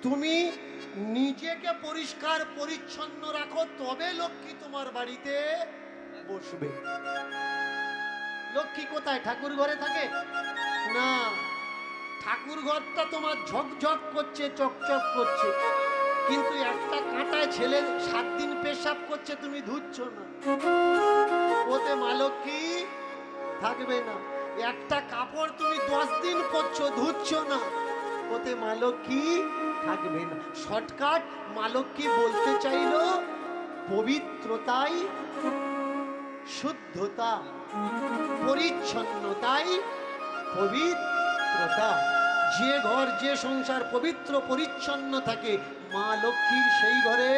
তুমি নিজেকে পরিষ্কার পরিচ্ছন্ন রাখো, তবে লক্ষ্মী তোমার বাড়িতে বসবে। লক্ষ্মী কোথায়? ঠাকুর ঘরে থাকে না। ঠাকুর ঘরটা তোমার ঝকঝক করছে, চকচক করছে, কিন্তু একটা কাঁটায় ছেলে 7 দিন পেশাব করছে, তুমি ধুচ্ছ না, ওতে মা লক্ষ্মী থাকবে না। একটা কাপড় তুমি 10 দিন পরছো, ধুচ্ছ না, ওতে মা লক্ষ্মী থাকবে না। শর্টকাট মা লক্ষ্মী বলতে চাইল পবিত্রতাই শুদ্ধতা, পরিচ্ছন্নতাই পবিত্রতা। যে ঘর যে সংসার পবিত্র পরিচ্ছন্ন থাকে, মা লক্ষ্মীর সেই ঘরে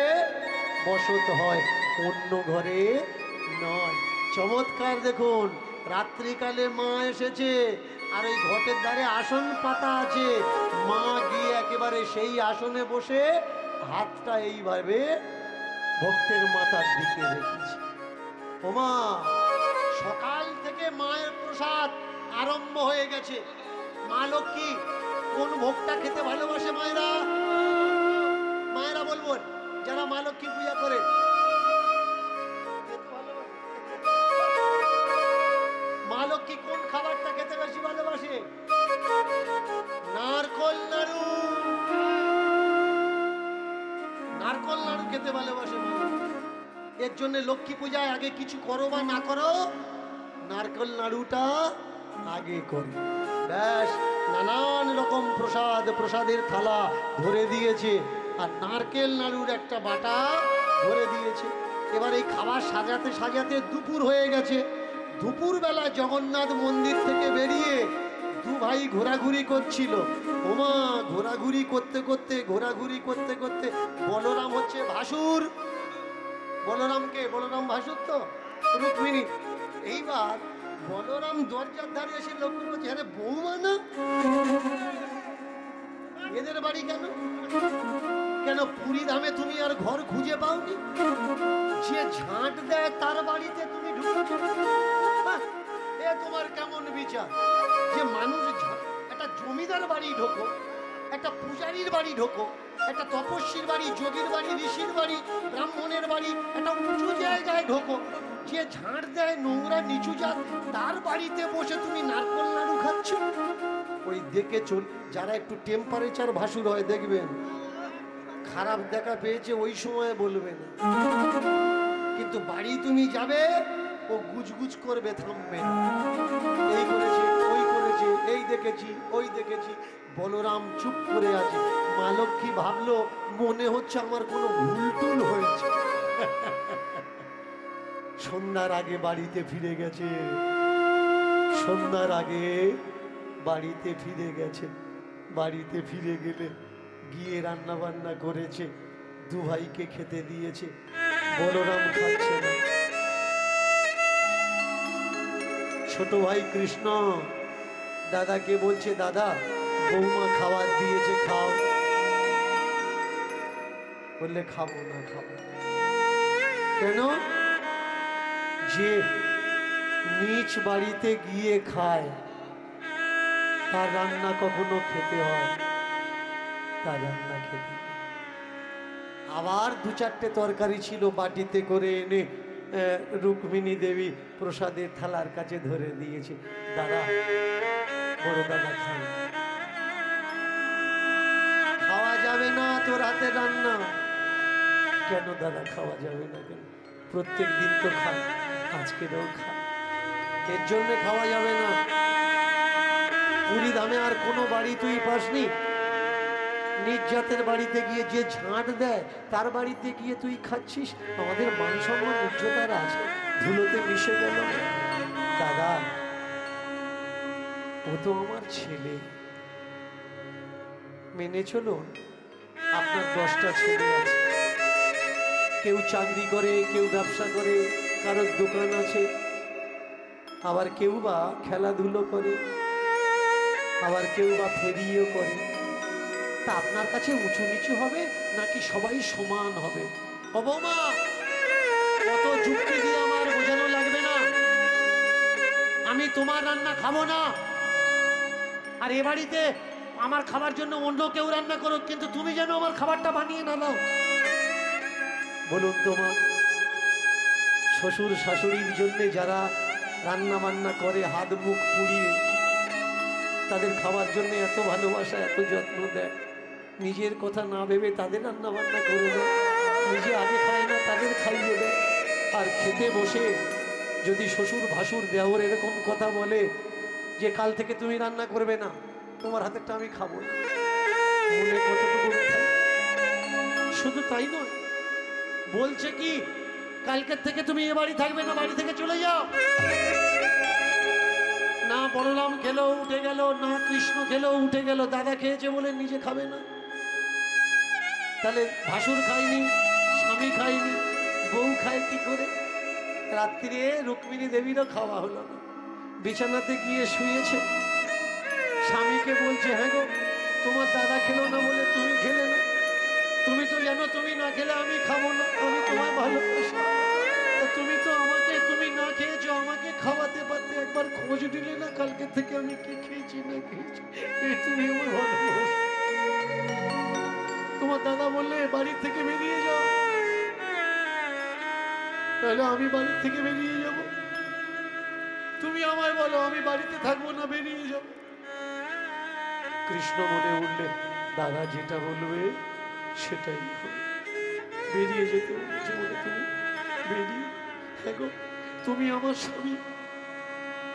বসত হয়, অন্য ঘরে নয়। চমৎকার দেখুন, রাত্রিকালে মা এসেছে, আর ওই ঘটের ধারে আসন পাতা আছে, মা গিয়ে একেবারে সেই আসনে বসে হাতটা এইভাবে ভক্তের মাথার দিকে রেখেছে। ওমা, সকাল থেকে মায়ের প্রসাদ আরম্ভ হয়ে গেছে। মা লক্ষ্মী কোন ভোগটা খেতে ভালোবাসে? মায়েরা, মায়েরা বলবো, যারা মা লক্ষ্মী পূজা করে, মা লক্ষ্মী কোন খাবারটা খেতে বেশি ভালোবাসে? নারকল নাড়ু। নারকল নাড়ু খেতে ভালোবাসে মা লক্ষ্মী। এর জন্য লক্ষ্মী পূজায় আগে কিছু করো বা না করো, নারকল নাড়ুটা আগে করো। ব্যাস, নানান রকম প্রসাদ, প্রসাদের থালা ধরে দিয়েছে, আর নারকেল নাড়ুর একটা বাটা ধরে দিয়েছে। এবার এই খাবার সাজাতে সাজাতে দুপুর হয়ে গেছে। দুপুর বেলা জগন্নাথ মন্দির থেকে বেরিয়ে দু ভাই ঘোরাঘুরি করছিল। ওমা, ঘোরাঘুরি করতে করতে বলরাম হচ্ছে ভাসুর। বলরামকে, বলরাম ভাসুর তো রুক্মিণী। এইবার বলরাম দরজার ধারে এসে লক্ষ্য করছে, আরে বৌমা না, এদের বাড়ি কেন? কেন পুরী ধামে তুমি আর ঘর খুঁজে পাওনি? যে ঝাঁট দেয় তার বাড়িতে তুমি ঢুকছো? এ তোমার কেমন বিচার? যে মানুষ একটা জমিদার বাড়ি ঢোকো, একটা পূজারীর বাড়ি ঢোকো, একটা তপস্বীর বাড়ি, যোগীর বাড়ি, ঋষির বাড়ি, ব্রাহ্মণের বাড়ি, একটা উঁচু জায়গায় ঢোকো, যে ঝাঁট দেয় নোংরা নিচু জাত, তার বাড়িতে বসে তুমি নারকল নাড়ু খাচ্ছ। ওই দেখে চল, যারা একটু টেম্পারেচার ভাসুর হয় দেখবেন, খারাপ দেখা পেয়েছে ওই সময় বলবে না, কিন্তু বাড়ি তুমি যাবে ও গুজগুজ করবে, থামবে না। এই করেছে, ওই করেছে, এই দেখেছি, ওই দেখেছি। বলরাম চুপ করে আছে। মা লক্ষ্মী ভাবলো, মনে হচ্ছে আমার কোনো ভুলটুল হয়েছে। সন্ধ্যার আগে বাড়িতে ফিরে গেছে, সন্ধ্যার আগে বাড়িতে ফিরে গেছে। বাড়িতে ফিরে গেলে গিয়ে রান্না বান্না করেছে, দু ভাইকে খেতে দিয়েছে। বলরাম খাচ্ছে না। ছোট ভাই কৃষ্ণ দাদাকে বলছে, দাদা বৌমা খাবার দিয়েছে, খাও। বললে খাবো না, খাবো। কেন? যে নিচ বাড়িতে গিয়ে খায় তার রান্না কখনো খেতে হয়, তার রান্না খেতে। আবার 2-4টে তরকারি ছিল, বাটিতে করে এনে রুক্মিণী দেবী প্রসাদের থালার কাছে ধরে দিয়েছে। দাদা, বড় দাদা খান। খাওয়া যাবে না তোর হাতে রান্না। কেন দাদা খাওয়া যাবে না? কেন? প্রত্যেক দিন তো খান, আজকেরও খান। এর জন্য খাওয়া যাবে না। পুরী ধামে আর কোনো বাড়ি তুই পাসনি? নিজ জাতের বাড়িতে গিয়ে যে ঝাঁট দেয় তার বাড়িতে গিয়ে তুই খাচ্ছিস। আমাদের মান সম্মান উচ্চতার আছে, ধুলোতে মিশে গেল। দাদা, ও তো আমার ছেলে, মেনে চলুন। আপনার 10টা ছেলে আছে, কেউ চাকরি করে, কেউ ব্যবসা করে, কারোর দোকান আছে, আবার কেউ বা খেলাধুলো করে, আবার কেউ বা ফেরিও করে। তা আপনার কাছে উঁচু নিচু হবে নাকি সবাই সমান হবে? ও বৌমা, কত যুক্তি দিয়ে আমার বোঝানো লাগবে না। আমি তোমার রান্না খাবো না। আর এ বাড়িতে আমার খাবার জন্য অন্য কেউ রান্না করো, কিন্তু তুমি যেন আমার খাবারটা বানিয়ে না দাও। বলুন তোমার শ্বশুর শাশুড়ির জন্য যারা রান্না বান্না করে হাত মুখ পুড়িয়ে, তাদের খাবার জন্য এত ভালোবাসা, এত যত্ন দেয়, নিজের কথা না ভেবে তাদের রান্না বান্না করে দেয়, নিজে আগে খায় না তাদের খাইয়ে দেয়। আর খেতে বসে যদি শ্বশুর ভাসুর দেওর এরকম কথা বলে যে কাল থেকে তুমি রান্না করবে না, তোমার হাতেরটা আমি খাবো না, মনে কতটুকু ব্যথা। শুধু তাই নয়, বলছে কি কালকের থেকে তুমি এ বাড়ি থাকবে না, বাড়ি থেকে চলে যাও। না বলরাম খেলো উঠে গেল, না কৃষ্ণ খেলো উঠে গেল, দাদা খেয়েছে বলে নিজে খাবে না। তাহলে ভাসুর খায়নি, স্বামী খায়নি, বউ খায় কি করে? রাত্রিরে রুক্মিণী দেবীরও খাওয়া হলো না, বিছানাতে গিয়ে শুয়েছে, স্বামীকে বলছে হ্যাঁ গো তোমার দাদা খেলো না বলে তুমি খেলে না, তুমি তো জানো তুমি না খেলে আমি খাবো না, আমি তোমায় ভালোবাসি, তুমি তো আমাকে, তুমি না খেয়েছো আমাকে খাওয়াতে পারতে, একবার খোঁজ নিলে না কালকে থেকে আমি কি খেয়েছি না খেয়েছি, তুমি আমার ভালোবাসো। তোমার দাদা বললে বাড়ি থেকে বেরিয়ে যাও, তাহলে আমি বাড়ি থেকে বেরিয়ে যাব। তুমি আমায় বলো আমি বাড়িতে থাকবো না, বেরিয়ে যাব। কৃষ্ণ বলে উঠলে দাদা যেটা বলবে সেটাই হবে, বেরিয়ে যেতে বলছে বলে তুমি বেরিয়ে। হ্যাঁ গো তুমি আমার স্বামী,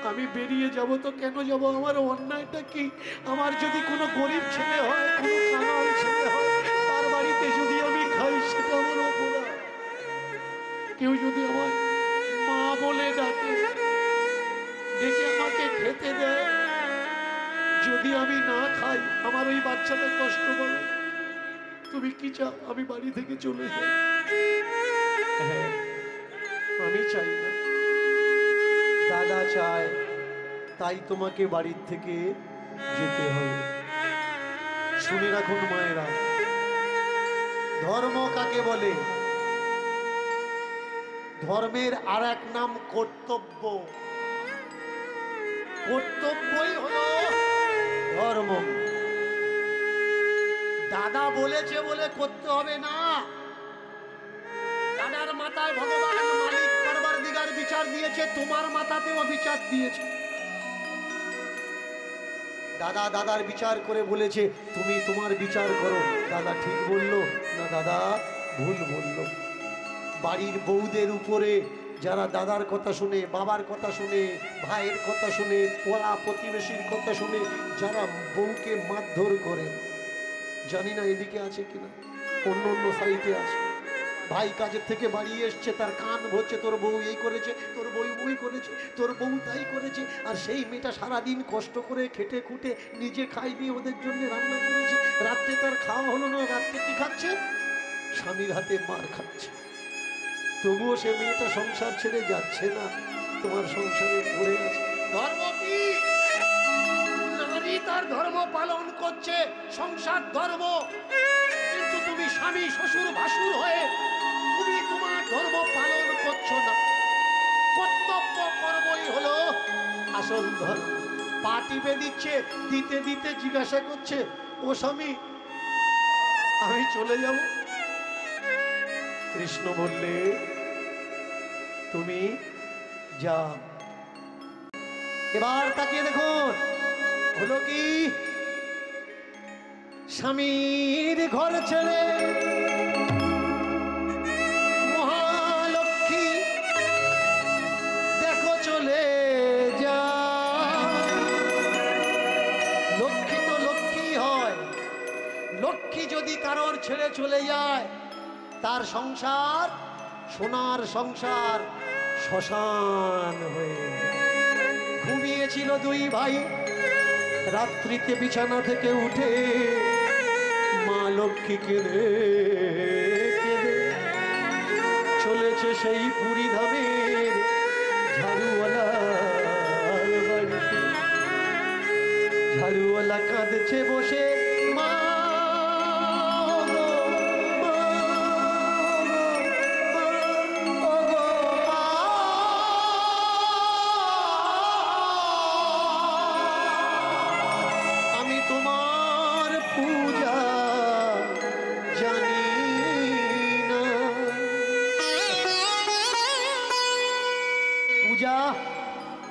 আমি বেরিয়ে যাব তো কেন যাব? আমার অন্যায়টা কি? আমার যদি কোনো গরিব ছেলে হয়, কোনো কাঙাল ছেলে হয়, তার বাড়িতে যদি আমি খাই সেটা আমার অপরাধ। কেউ যদি আমার মা বলে ডাকে, ডেকে আমাকে খেতে দেয়, যদি আমি না খাই আমার ওই বাচ্চাটা কষ্ট পাবে। তুমি কি চাও আমি বাড়ি থেকে চলে যাই? হ্যাঁ আমি চাই না, দাদা চায়, তাই তোমাকে বাড়ির থেকে যেতে হবে। শুনে রাখুন মায়েরা, ধর্ম কাকে বলে? ধর্মের আর এক নাম কর্তব্য। কর্তব্যই হলো ধর্ম। দাদা বলেছে বলে করতে হবে না। দাদার মাথায় ভগবান মালিক পরবর্তীকার বিচার দিয়েছে, তোমার মাথাতেও বিচার দিয়েছে। দাদা দাদার বিচার করে বলেছে তুমি তোমার বিচার করো, দাদা ঠিক বললো না দাদা ভুল বললো। বাড়ির বউদের উপরে যারা দাদার কথা শুনে, বাবার কথা শুনে, ভাইয়ের কথা শুনে, পড়া প্রতিবেশীর কথা শুনে যারা বউকে মারধর করে, জানি না এদিকে আছে কিনা, অন্য অন্য সাইটে আছে। ভাই কাজের থেকে বাড়ি এসছে, তার কান ভরছে তোর বউ এই করেছে, তোর বউ ওই করেছে, তোর বউ তাই করেছে, আর সেই মেয়েটা সারাদিন কষ্ট করে খেটে খুঁটে নিজে খাইনি, ওদের জন্য রান্না করেছে, রাত্রে তার খাওয়া হলো না, রাত্রে কি খাচ্ছে? স্বামীর হাতে মার খাচ্ছে। তবুও সে মেয়েটা সংসার ছেড়ে যাচ্ছে না, তোমার সংসারে পড়ে আছে। ধর্ম কি? নারী তার ধর্ম পালন করছে, সংসার ধর্ম, কিন্তু তুমি স্বামী শ্বশুর ভাসুর হয়ে তুমি তোমার ধর্ম পালন করছো না। কর্তব্য কর্মই হলো আসল ধর্ম। পা টিপে দিচ্ছে, দিতে দিতে জিজ্ঞাসা করছে ও স্বামী আমি চলে যাব? কৃষ্ণ বললে তুমি যাও। এবার তাকিয়ে দেখুন হলো কি, স্বামীর ঘর ছেড়ে মহালক্ষ্মী দেখো চলে যা। লক্ষ্মী তো লক্ষ্মী হয়, লক্ষ্মী যদি কারোর ছেড়ে চলে যায় তার সংসার সোনার সংসার শ্মশান হয়ে। ঘুমিয়েছিল দুই ভাই, রাত্রিতে বিছানা থেকে উঠে মা লক্ষ্মী কেঁদে কেঁদে চলেছে সেই পুরী ধামের ঝাড়ুওয়ালার বাড়িতে। ঝাড়ুওয়ালা কাঁদছে বসে, মা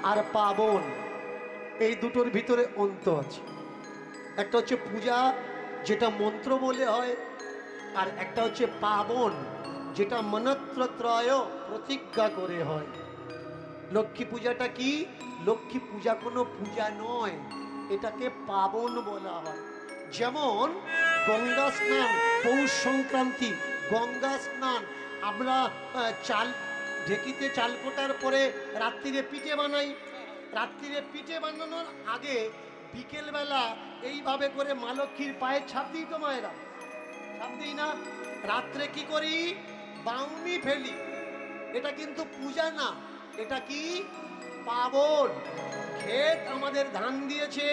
আর পাবন, এই দুটোর ভিতরে অন্ত আছে। একটা হচ্ছে পূজা, যেটা মন্ত্র বলে হয়, আর একটা হচ্ছে পাবন, যেটা মন্ত্রত্রয় প্রতিজ্ঞা করে হয়। লক্ষ্মী পূজাটা কি? লক্ষ্মী পূজা কোনো পূজা নয়, এটাকে পাবন বলা হয়। যেমন গঙ্গা স্নান, পৌষ সংক্রান্তি, গঙ্গা স্নান। আমরা চাল ঢেকিতে চাল কোটার পরে রাত্রিরে পিঠে বানাই। রাত্রিরে পিঠে বানানোর আগে বিকেলবেলা এইভাবে করে মা লক্ষ্মীর পায়ে ছাপ দিই তো মায়েরা, ছাপ দিই না? রাত্রে কি করি? বাউনি ফেলি। এটা কিন্তু পূজা না, এটা কি? পাবন। ক্ষেত আমাদের ধান দিয়েছে,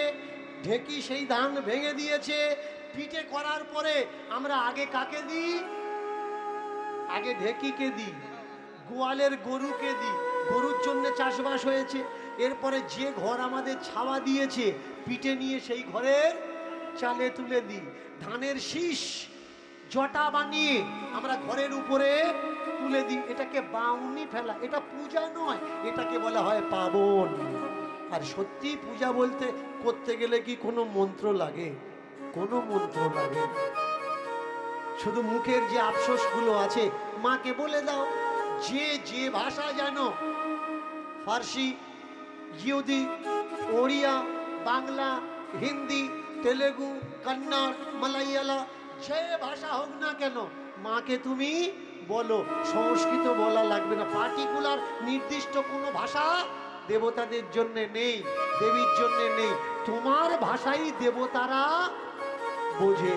ঢেকি সেই ধান ভেঙে দিয়েছে, পিঠে করার পরে আমরা আগে কাকে দিই? আগে ঢেকিকে দিই, গোয়ালের গরুকে দিই, গরুর জন্য চাষবাস হয়েছে। এরপরে যে ঘর আমাদের ছাওয়া দিয়েছে, পিঠে নিয়ে সেই ঘরের চালে তুলে দিই। ধানের শীষ জটা বানিয়ে আমরা ঘরের উপরে তুলে দিই, এটাকে বাউনি ফেলা। এটা পূজা নয়, এটাকে বলা হয় পাবন। আর সত্যি পূজা বলতে করতে গেলে কি কোনো মন্ত্র লাগে? কোনো মন্ত্র লাগে? শুধু মুখের যে আফসোসগুলো আছে, মাকে বলে দাও, যে যে ভাষা জানো, ফার্সি, ইহুদি, ওড়িয়া, বাংলা, হিন্দি, তেলেগু, কন্নড়, মালায়ালা, যে ভাষা হোক না কেন, মাকে তুমি বলো। সংস্কৃত বলা লাগবে না। পার্টিকুলার নির্দিষ্ট কোনো ভাষা দেবতাদের জন্য নেই, দেবীর জন্য নেই। তোমার ভাষাই দেবতারা বোঝে।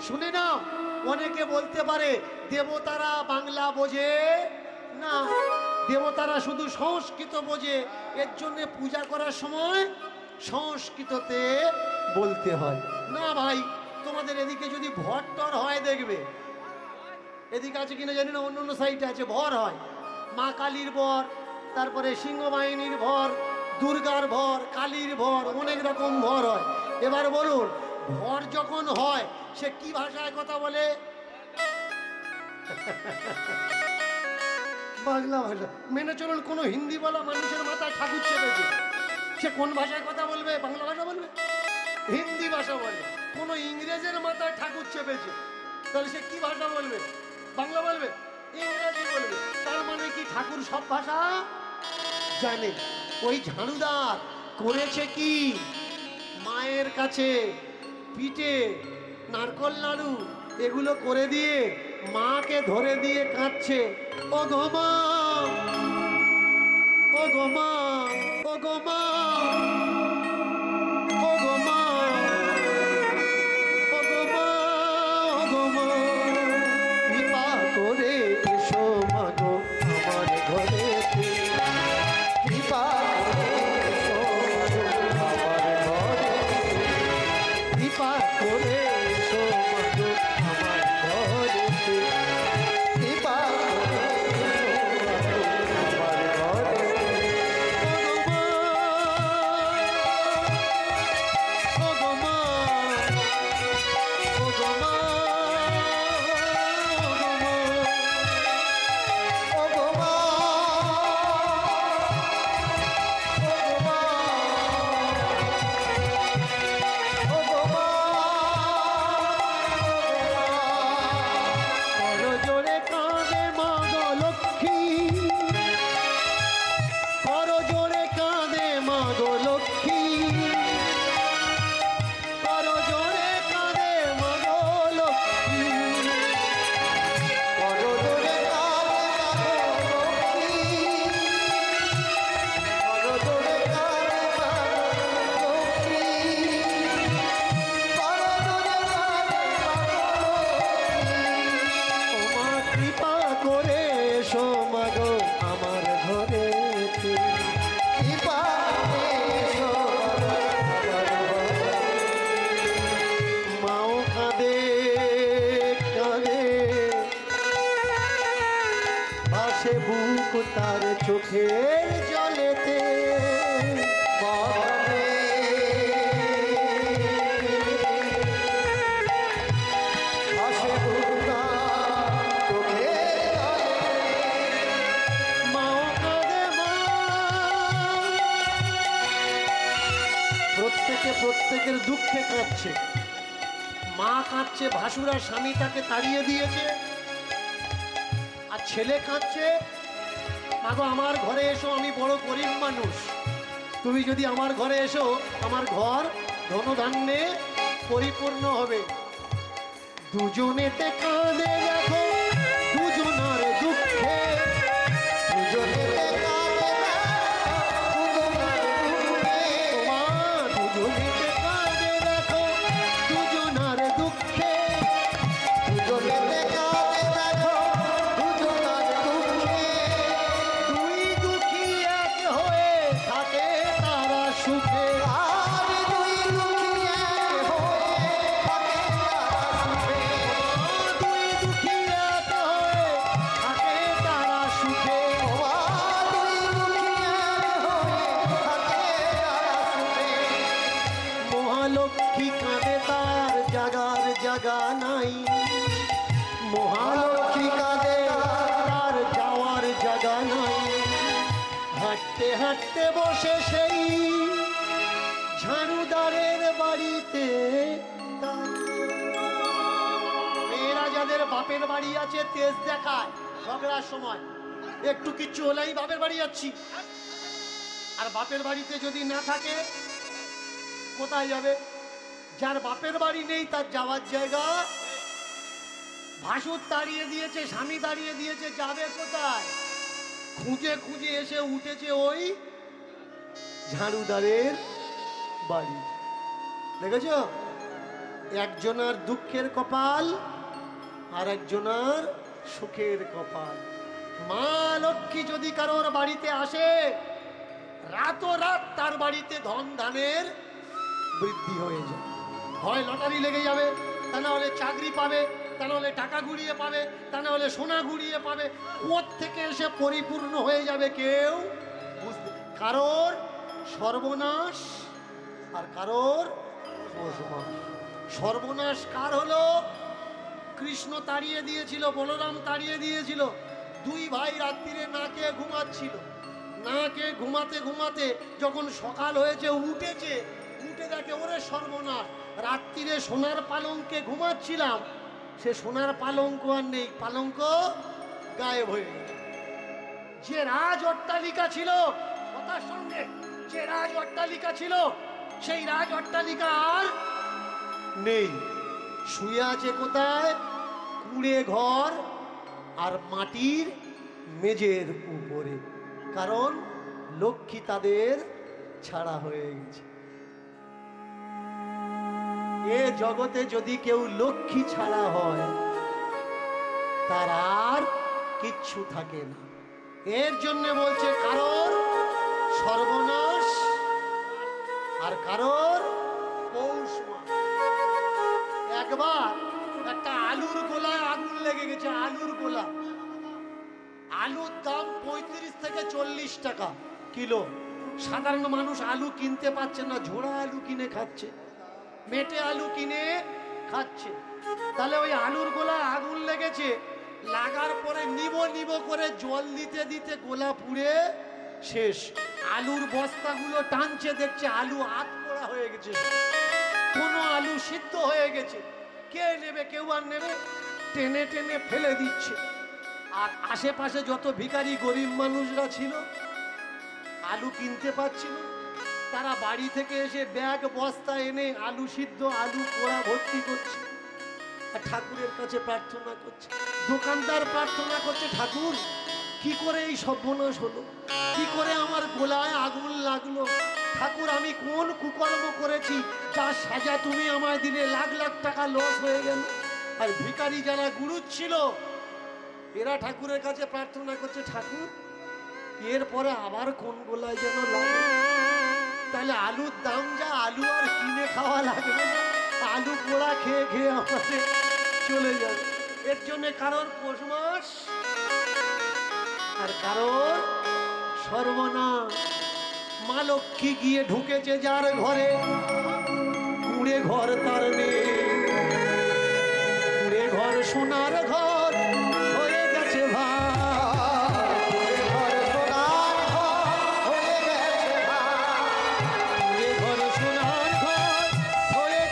শুনে নাও, অনেকে বলতে পারে দেবতারা বাংলা বোঝে না, দেবতারা শুধু সংস্কৃত বোঝে, এর জন্য পূজা করার সময় সংস্কৃততে বলতে হয়। না ভাই, তোমাদের এদিকে যদি ভট্টর হয় দেখবে, এদিকে আছে কিনা জানি না, অন্য অন্য সাইডে আছে, ভর হয়। মা কালীর ভর, তারপরে সিংহবাহিনীর ভর, দুর্গার ভর, কালীর ভর, অনেক রকম ভর হয়। এবার বলুন, ভর যখন হয় সে কি ভাষায় কথা বলে? বাংলা ভাষা। মেনে চলুন, কোনো হিন্দি বলা মানুষের মাথায় ঠাকুর চেপেছে, সে কোন ভাষায় কথা বলবে? বাংলা ভাষা বলবে? হিন্দি ভাষা বলে। কোনো ইংরেজের মাথায় ঠাকুর চেপেছে, তাহলে সে কি ভাষা বলবে? বাংলা বলবে? ইংরেজি বলবে। তার মানে কি ঠাকুর সব ভাষা জানে? ওই ঝাড়ুদার করেছে কি? মায়ের কাছে পিঠে, নারকল নাড়ু এগুলো করে দিয়ে মাকে ধরে দিয়ে কাঁদছে, ও গো মা, ও গো মা, ও গো মা, ও গো মা, ও গো মা, ও গো মা, কৃপা করে এসো মা গো আমার ঘরেতে, কৃপা করে এসো আমার ঘরেতে, কৃপা করে এসো মা গো আমার ঘরেতে, কৃপা করে এসো মা গো আমার ঘরেতে। ও গো মা, ও গো মা, ও গো মা, ও গো মা, ও গো মা, বড় জোরে কাঁদে মা গো লক্ষ্মী, বড় জোরে কাঁদে মা গো লক্ষ্মী, বড় জোরে কাঁদে মা গো লক্ষ্মী, বড় জোরে কাঁদে মা গো লক্ষ্মী, বড় জোরে কাঁদে মা গো লক্ষ্মী, বড় জোরে কাঁদে মা গো লক্ষ্মী। ও মা, কৃপা করে এসো মা গো আমার ঘরেতে, কৃপা করে এসো মা গো আমার ঘরেতে। মাও কাঁদে কাঁদে, ভাসে বুক তার চোখের জলেতে, মা কাঁদে, ভাসে বুক তার চোখের জলেতে। মাও কাঁদে মা, দুঃখে কাঁদছে, মা কাঁদছে, ভাসুরা স্বামীটাকে তাড়িয়ে দিয়েছে, আর ছেলে কাঁদছে, মাগো আমার ঘরে এসো, আমি বড় গরিব মানুষ, তুমি যদি আমার ঘরে এসো আমার ঘর ধনধান্যে পরিপূর্ণ হবে। দুজনেতে কাঁদে দেখো দুজনার দুঃখে, দুজনেতে কাঁদে দুজনেতে কাঁদে দেখো দুজনার দুঃখে, দুজনেতে কাঁদে দেখো দুজনার দুঃখে, দুই দুঃখী এক হয়ে থাকে তারা সুখে, আর দুই দুঃখী এক হয়ে থাকে তারা সুখে, দুই দুঃখী এক হয়ে থাকে তারা সুখে, দুই দুঃখী এক হয়ে থাকে তারা সুখে। মহালক্ষ্মী কাঁদে তার জাগার জাগা নাই, মহালক্ষ্মী কাঁদে তার যাওয়ার জাগা নাই, হাঁটতে হাঁটতে বসে সেই ঝাড়ুদারের বাড়িতে। মেয়েরা যাদের বাপের বাড়ি আছে তেজ দেখায় ঝগড়ার সময়, একটু কিচ্ছু হলেই বাপের বাড়ি যাচ্ছি, আর বাপের বাড়িতে যদি না থাকে কোথায় যাবে? যার বাপের বাড়ি নেই তার যাওয়ার জায়গা, ভাসুর তাড়িয়ে দিয়েছে, স্বামী তাড়িয়ে দিয়েছে, যাবে কোথায়? খুঁজে খুঁজে এসে উঠেছে ওই ঝাড়ুদারের বাড়ি। দেখেছ, একজনার দুঃখের কপাল আর একজনার সুখের কপাল। মা লক্ষ্মী যদি কারোর বাড়িতে আসে, রাতোরাত তার বাড়িতে ধন ধানের বৃদ্ধি হয়ে যায়। হয় লটারি লেগে যাবে, তা না হলে চাকরি পাবে, তা না হলে টাকা গুড়িয়ে পাবে, তা না হলে সোনা গুড়িয়ে পাবে, কোথ থেকে এসে পরিপূর্ণ হয়ে যাবে কেউ বুঝতে। কারোর সর্বনাশ আর কারোর বসবাস। সর্বনাশ কার হলো? কৃষ্ণ তাড়িয়ে দিয়েছিল, বলরাম তাড়িয়ে দিয়েছিল, দুই ভাই রাত্রিরে না খেয়ে ঘুমাচ্ছিল, না খেয়ে ঘুমাতে ঘুমাতে যখন সকাল হয়েছে উঠেছে, উঠে দেখে ওরে সর্বনাশ, রাত্রিরে সোনার পালঙ্কে ঘুমাচ্ছিলাম, সে সোনার পালঙ্ক আর নেই, পালঙ্ক গায়েব হয়ে গেছে। যে রাজ অট্টালিকা ছিল, কথার সঙ্গে যে রাজ অট্টালিকা ছিল, সেই রাজ অট্টালিকা আর নেই। শুয়ে আছে কোথায়? কুঁড়ে ঘর আর মাটির মেঝের উপরে, কারণ লক্ষ্মী তাদের ছাড়া হয়ে গেছে। এ জগতে যদি কেউ লক্ষ্মী ছাড়া হয় তার আর কিচ্ছু থাকে না। এর জন্য বলছে কারোর সর্বনাশ আর কারোর পৌষ মাস। একবার একটা আলুর গোলায় আগুন লেগে গেছে, আলুর গোলা, আলুর দাম 35 থেকে 40 টাকা কিলো। সাধারণ মানুষ আলু কিনতে পারছে না, ঝোড়া আলু কিনে খাচ্ছে, মেটে আলু কিনে খাচ্ছে। তাহলে ওই আলুর গোলায় আগুন লেগেছে, লাগার পরে নিব নিব করে জল দিতে দিতে গোলা পুড়ে শেষ। আলুর বস্তাগুলো টানছে, দেখছে আলু আত পোড়া হয়ে গেছে, কোনো আলু সিদ্ধ হয়ে গেছে। কে নেবে? কেউ আর নেবে, টেনে টেনে ফেলে দিচ্ছে। আর আশেপাশে যত ভিখারি গরিব মানুষরা ছিল, আলু কিনতে পারছিল, তারা বাড়ি থেকে এসে ব্যাগ বস্তা এনে আলু সিদ্ধ, আলু পোড়া ভর্তি করছে, আর ঠাকুরের কাছে প্রার্থনা করছে। দোকানদার প্রার্থনা করছে, ঠাকুর কি করে এই সর্বনাশ হলো, কি করে আমার গোলায় আগুন লাগলো, ঠাকুর আমি কোন কুকর্ম করেছি যার সাজা তুমি আমায় দিলে, লাখ লাখ টাকা লস হয়ে গেল। আর ভিখারি যারা গুরুচ্ছিল এরা ঠাকুরের কাছে প্রার্থনা করছে, ঠাকুর এরপরে আবার কোন গোলায় যেন লাগে, তাহলে আলুর দাম যা, আলু আর কিনে খাওয়া লাগবে না, আলু পোড়া খেয়ে খেয়ে আমাদের চলে যাবে। এর জন্য কারোর পৌষ মাস আর কারোর সর্বনাশ। মা লক্ষ্মী গিয়ে ঢুকেছে যার ঘরে, কুঁড়ে ঘর তার নেই, কুঁড়ে ঘর সোনার ঘর হয়ে গেছে ভাই, কুঁড়ে ঘর সোনার ঘর হয়ে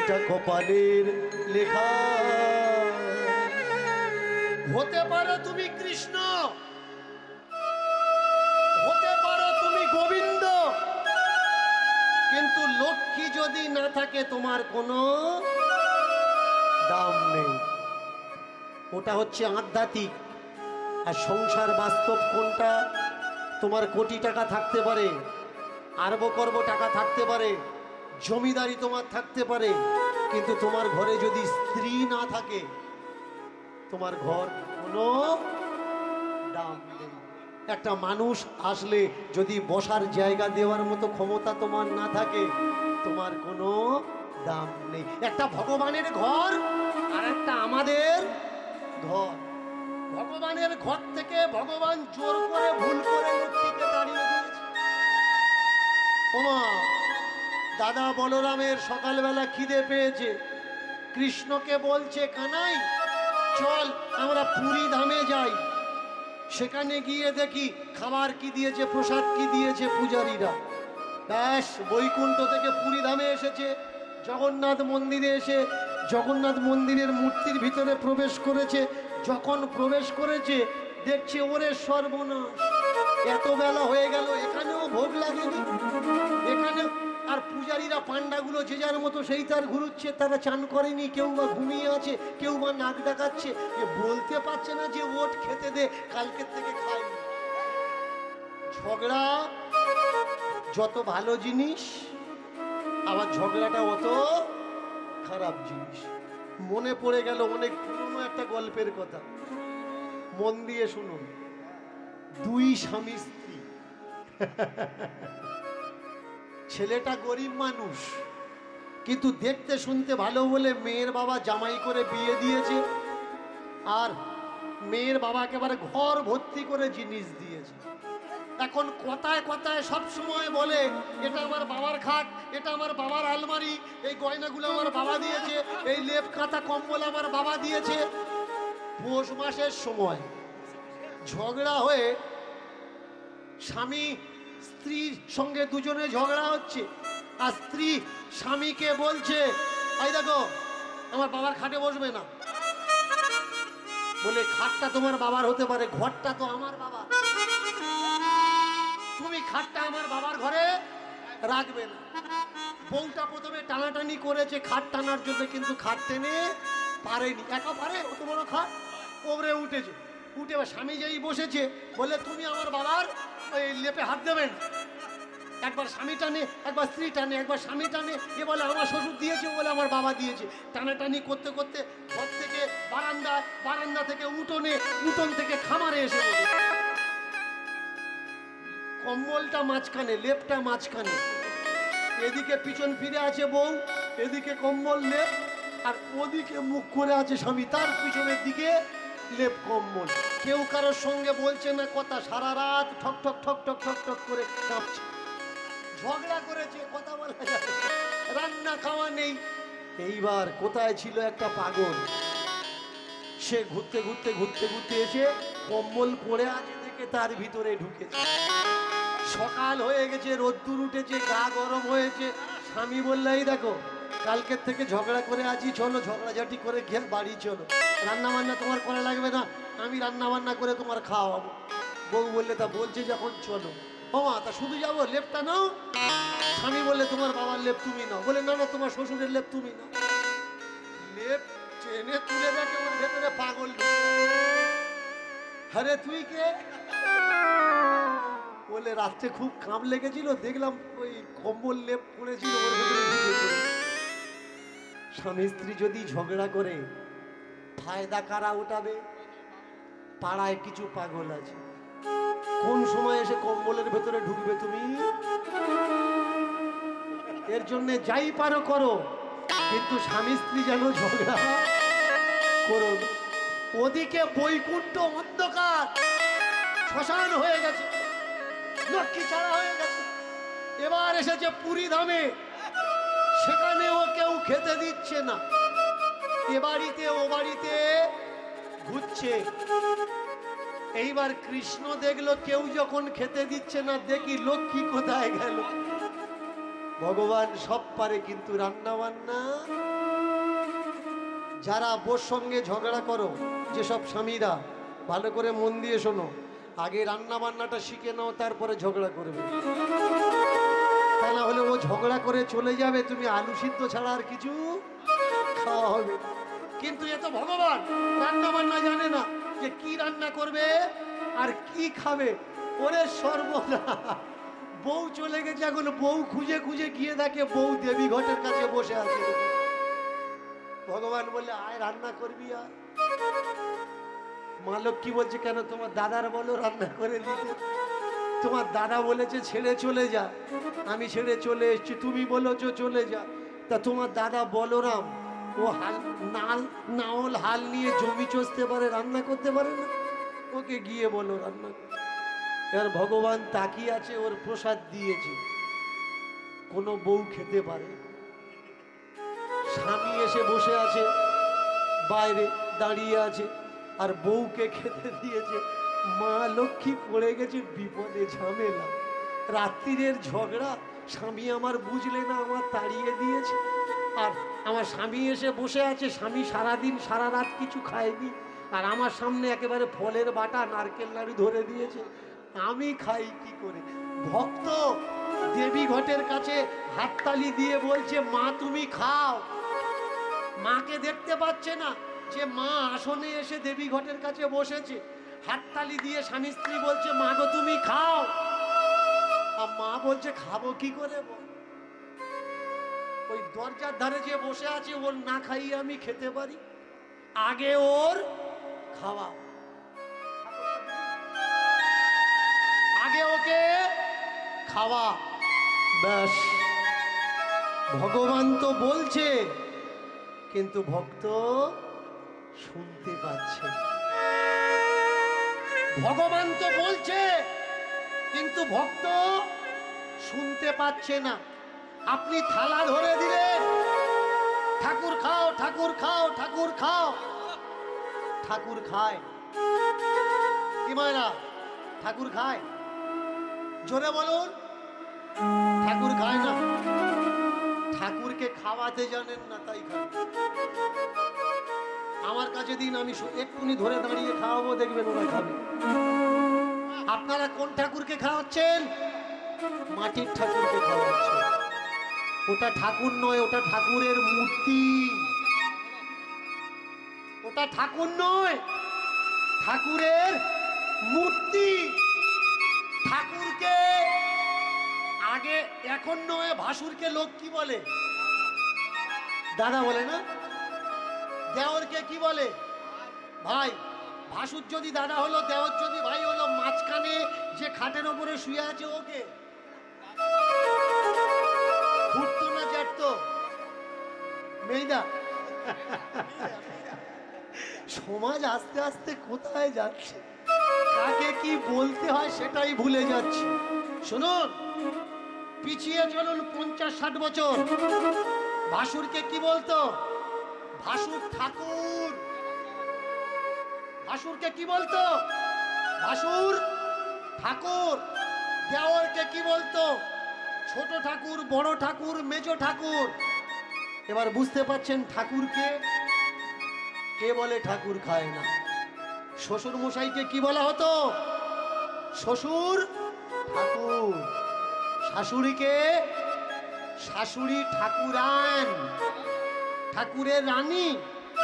এটা কপালের লেখা। হতে পারো তুমি কৃষ্ণ, হতে পারো তুমি গোবিন্দ, কিন্তু লক্ষ্মী যদি না থাকে তোমার কোনো দাম নেই। ওটা হচ্ছে আধ্যাত্মিক। আর সংসার বাস্তব কোনটা? তোমার কোটি টাকা থাকতে পারে, আরব করব টাকা থাকতে পারে, জমিদারি তোমার থাকতে পারে, কিন্তু তোমার ঘরে যদি স্ত্রী না থাকে তোমার ঘর কোনো দাম নেই। একটা মানুষ আসলে যদি বসার জায়গা দেওয়ার মতো ক্ষমতা তোমার না থাকে তোমার কোনো দাম নেই। একটা ভগবানের ঘর আর একটা আমাদের ঘর। ভগবানের ঘর থেকে ভগবান জোর করে ভুল করে লক্ষ্মীকে তাড়িয়ে দিয়েছে। ওমা, দাদা বলরামের সকালবেলা খিদে পেয়েছে, কৃষ্ণকে বলছে কানাই চল আমরা পুরী ধামে যাই। সেখানে গিয়ে দেখি খাবার কি দিয়েছে, প্রসাদ কি দিয়েছে পূজারীরা। ব্যাস, বৈকুণ্ঠ থেকে পুরী ধামে এসেছে। জগন্নাথ মন্দিরে এসে জগন্নাথ মন্দিরের মূর্তির ভিতরে প্রবেশ করেছে। যখন প্রবেশ করেছে দেখছে ওরে সর্বনাশ, এত বেলা হয়ে গেল এখানেও ভোগ লাগেনি, এখানেও। আর পূজারীরা পান্ডাগুলো যে যার মতো সেই তার ঘুরুচ্ছে, তারা চান করেনি, কেউ বা ঘুমিয়ে আছে, কেউ বা নাক ডাকাচ্ছে, বলতে পারছে না যে ওট খেতে দে, কালকের থেকে খায়নি। ঝগড়া যত ভালো জিনিস আবার ঝগড়াটা অত খারাপ জিনিস। মনে পড়ে গেল অনেক পুরনো একটা গল্পের কথা, মন দিয়ে শুনুন। দুই স্বামী স্ত্রী, ছেলেটা গরিব মানুষ কিন্তু দেখতে শুনতে ভালো বলে মেয়ের বাবা জামাই করে বিয়ে দিয়েছে, আর মেয়ের বাবা একেবারে ঘর ভর্তি করে জিনিস দিয়েছে। এখন কথায় কথায় সব সময় বলে এটা আমার বাবার খাট, এটা আমার বাবার আলমারি, এই গয়নাগুলো আমার বাবা দিয়েছে, এই লেপ কাঁথা কম্বল আমার বাবা দিয়েছে। পৌষ মাসের সময় ঝগড়া হয়ে স্বামী স্ত্রীর সঙ্গে দুজনে ঝগড়া হচ্ছে, আর স্ত্রী স্বামীকে বলছে এই দেখো আমার বাবার খাটে বসবে না। বলে খাটটা তোমার বাবার হতে পারে, ঘরটা তো আমার বাবা, তুমি খাটটা আমার বাবার ঘরে রাখবে না। বউটা প্রথমে টানাটানি করেছে খাট টানার জন্য, কিন্তু খাট টেনে পারেনি। একা পারে অত বড় খাট, ওপরে উঠেছে। উঠে স্বামী যেই বসেছে বলে তুমি আমার বাবার ওই লেপে হাত দেবেন। একবার স্বামী টানে, একবার স্ত্রী টানে, একবার স্বামী টানে, এ বলে আমার শ্বশুর দিয়েছে, ও বলে আমার বাবা দিয়েছে। টানাটানি করতে করতে ঘর থেকে বারান্দা, বারান্দা থেকে উঠোনে, উঠোন থেকে খামারে এসে বলে কম্বলটা মাঝখানে, লেপটা মাঝখানে, এদিকে পিছন ফিরে আছে বউ, এদিকে কম্বল লেপ, আর ওদিকে মুখ করে আছে স্বামী, তার পিছনের দিকে লেপ কম্বল। কেউ কারোর সঙ্গে বলছে না কথা, সারা রাত ঠক ঠক ঠক ঠক ঠক ঠক করে কাঁপছে। ঝগড়া করেছে, কথা বলা যায়, রান্না খাওয়া নেই। এইবার কোথায় ছিল একটা পাগল, সে ঘুরতে ঘুরতে ঘুরতে ঘুরতে এসে কম্বল পড়ে আছে দেখে তার ভিতরে ঢুকেছে। সকাল হয়ে গেছে, রোদ্দুর উঠেছে, গা গরম হয়েছে। স্বামী বললে এই দেখো কালকের থেকে ঝগড়া করে আছি, চলো ঝগড়াঝাটি করে খেয়ে বাড়ি চলো, রান্না বান্না তোমার করা লাগবে না, আমি রান্না বান্না করে তোমার খাওয়াবো। বউ বললে তা বলছে যখন চলো। ও মা, তা শুধু যাবো, লেপটা নাও। স্বামী বললে তোমার বাবার লেপ তুমি নাও। বলে না না, তোমার শ্বশুরের লেপ তুমি নাও। লেপ টেনে তুলে দেখে ওর ভেতরে পাগল। আরে তুই কে? বলে রাত্রে খুব কাম লেগেছিল, দেখলাম ওই কম্বল লেপ পড়েছিল ওর ভেতরে ঢুকে পড়ে। স্বামী স্ত্রী যদি ঝগড়া করে ফায়দা কারা উঠাবে? পাড়ায় কিছু পাগল আছে, কোন সময় এসে কম্বলের ভেতরে ঢুকবে তুমি? এর জন্য যাই পারো করো, কিন্তু স্বামী স্ত্রী যেন ঝগড়া করো। ওদিকে বৈকুণ্ঠ অন্ধকার, শ্মশান হয়ে গেছে, লক্ষ্মী ছাড়া হয়ে গেছে। এবার এসেছে পুরী ধামে, সেখানেও কেউ খেতে দিচ্ছে না। এ বাড়িতে ও বাড়িতে ঘুরছে। এইবার কৃষ্ণ দেখলো কেউ যখন খেতে দিচ্ছে না, দেখি লক্ষ্মী কোথায় গেল। ভগবান সব পারে কিন্তু রান্না বান্না যারা বোর সঙ্গে ঝগড়া করো, যেসব স্বামীরা, ভালো করে মন দিয়ে শোনো, আগে রান্না বান্নাটা শিখে নাও, তারপরে ঝগড়া করবে। তা না হলে ও ঝগড়া করে চলে যাবে, তুমি আলু সিদ্ধ ছাড়া আর কিছু খাওয়া হবে। কিন্তু এ তো ভগবান, রান্না বান্না জানে না যে কি রান্না করবে আর কি খাবে। ওরে সর্বনা, বউ চলে গেছে, এখন বউ খুঁজে খুঁজে গিয়ে দেখে বউ দেবী ঘটের কাছে বসে আছে। ভগবান বলে আয় রান্না করবি। আর মা লক্ষ্মী বলছে কেন, তোমার দাদার বলো রান্না করে দিতে। তোমার দাদা বলেছে ছেড়ে চলে যা, আমি ছেড়ে চলে এসেছি, তুমি বলেছো চলে যা। তা তোমার দাদা বলরাম, ও নাওল হাল নিয়ে জমি চষতে পারে, রান্না করতে পারে না? ওকে গিয়ে বলো রান্না। এবার ভগবান তাকিয়ে আছে, ওর প্রসাদ দিয়েছে, কোনো বউ খেতে পারে। স্বামী এসে বসে আছে বাইরে দাঁড়িয়ে আছে, আর বউকে খেতে দিয়েছে। মা লক্ষ্মী পড়ে গেছে বিপদে, ঝামেলা, রাত্রিরের ঝগড়া। স্বামী আমার বুঝলে না, আমার তাড়িয়ে দিয়েছে। আর আমার স্বামী এসে বসে আছে, স্বামী সারাদিন সারা রাত কিছু খায়নি, আর আমার সামনে একেবারে ফলের বাটা নারকেল নাড়ু ধরে দিয়েছে, আমি খাই কি করে? ভক্ত দেবী ঘটের কাছে হাততালি দিয়ে বলছে মা তুমি খাও। মাকে দেখতে পাচ্ছে না যে মা আসনে এসে দেবী ঘটের কাছে বসেছে। হাততালি দিয়ে স্বামী স্ত্রী বলছে মা গো তুমি খাও। আর মা বলছে খাবো কি করে? ওই দরজার ধারে যে বসে আছে, ওর না খাইয়ে আমি খেতে পারি? আগে ওর খাওয়া, আগে ওকে খাওয়া, ব্যাস। ভগবান তো বলছে, কিন্তু ভক্ত শুনতে পাচ্ছে। ভগবান তো বলছে, কিন্তু ভক্ত শুনতে পাচ্ছে না। আপনি থালা ধরে দিলেন, ঠাকুর খাও ঠাকুর খাও ঠাকুর খাও, ঠাকুর খায় কি মায়েরা? ঠাকুর খায়? জোরে বলুন। ঠাকুর খায় না। ঠাকুরকে খাওয়াতে জানেন না, তাই খায়। আমার কাছে দিন, আমি এক্ষুনি ধরে দাঁড়িয়ে খাওয়াবো, দেখবেন ওরা খাবে। আপনারা কোন ঠাকুরকে খাওয়াচ্ছেন? মাটির ঠাকুরকে খাওয়াচ্ছেন। ওটা ঠাকুর নয়, ওটা ঠাকুরের মূর্তি। ওটা ঠাকুর নয়, ঠাকুরের মূর্তি। ঠাকুরকে আগে, এখন নয়, ভাসুরকে লোক কি বলে? দাদা বলে না? দেওরকে কি বলে? ভাই। ভাসুর যদি দাদা হলো, দেওর যদি ভাই হলো, মাঝখানে যে খাটের ওপরে শুয়ে আছে ওকে ঘুরতো না জ্যাঠতো? মেয়েদা। সমাজ আস্তে আস্তে কোথায় যাচ্ছে, কাকে কি বলতে হয় সেটাই ভুলে যাচ্ছে। শুনুন, পিছিয়ে চলুন 50-60 বছর। ভাসুরকে কি বলতো? ভাসুর ঠাকুর। ভাসুরকে কি বলতো? ভাসুর ঠাকুর। দেওরকে কি বলতো? ছোট ঠাকুর, বড় ঠাকুর, মেজ ঠাকুর। এবার বুঝতে পারছেন ঠাকুরকে কে বলে? ঠাকুর খায় না। শ্বশুর মশাইকে কি বলা হতো? শ্বশুর ঠাকুর। শাশুড়িকে শাশুড়ি ঠাকুরান, ঠাকুরের রানী,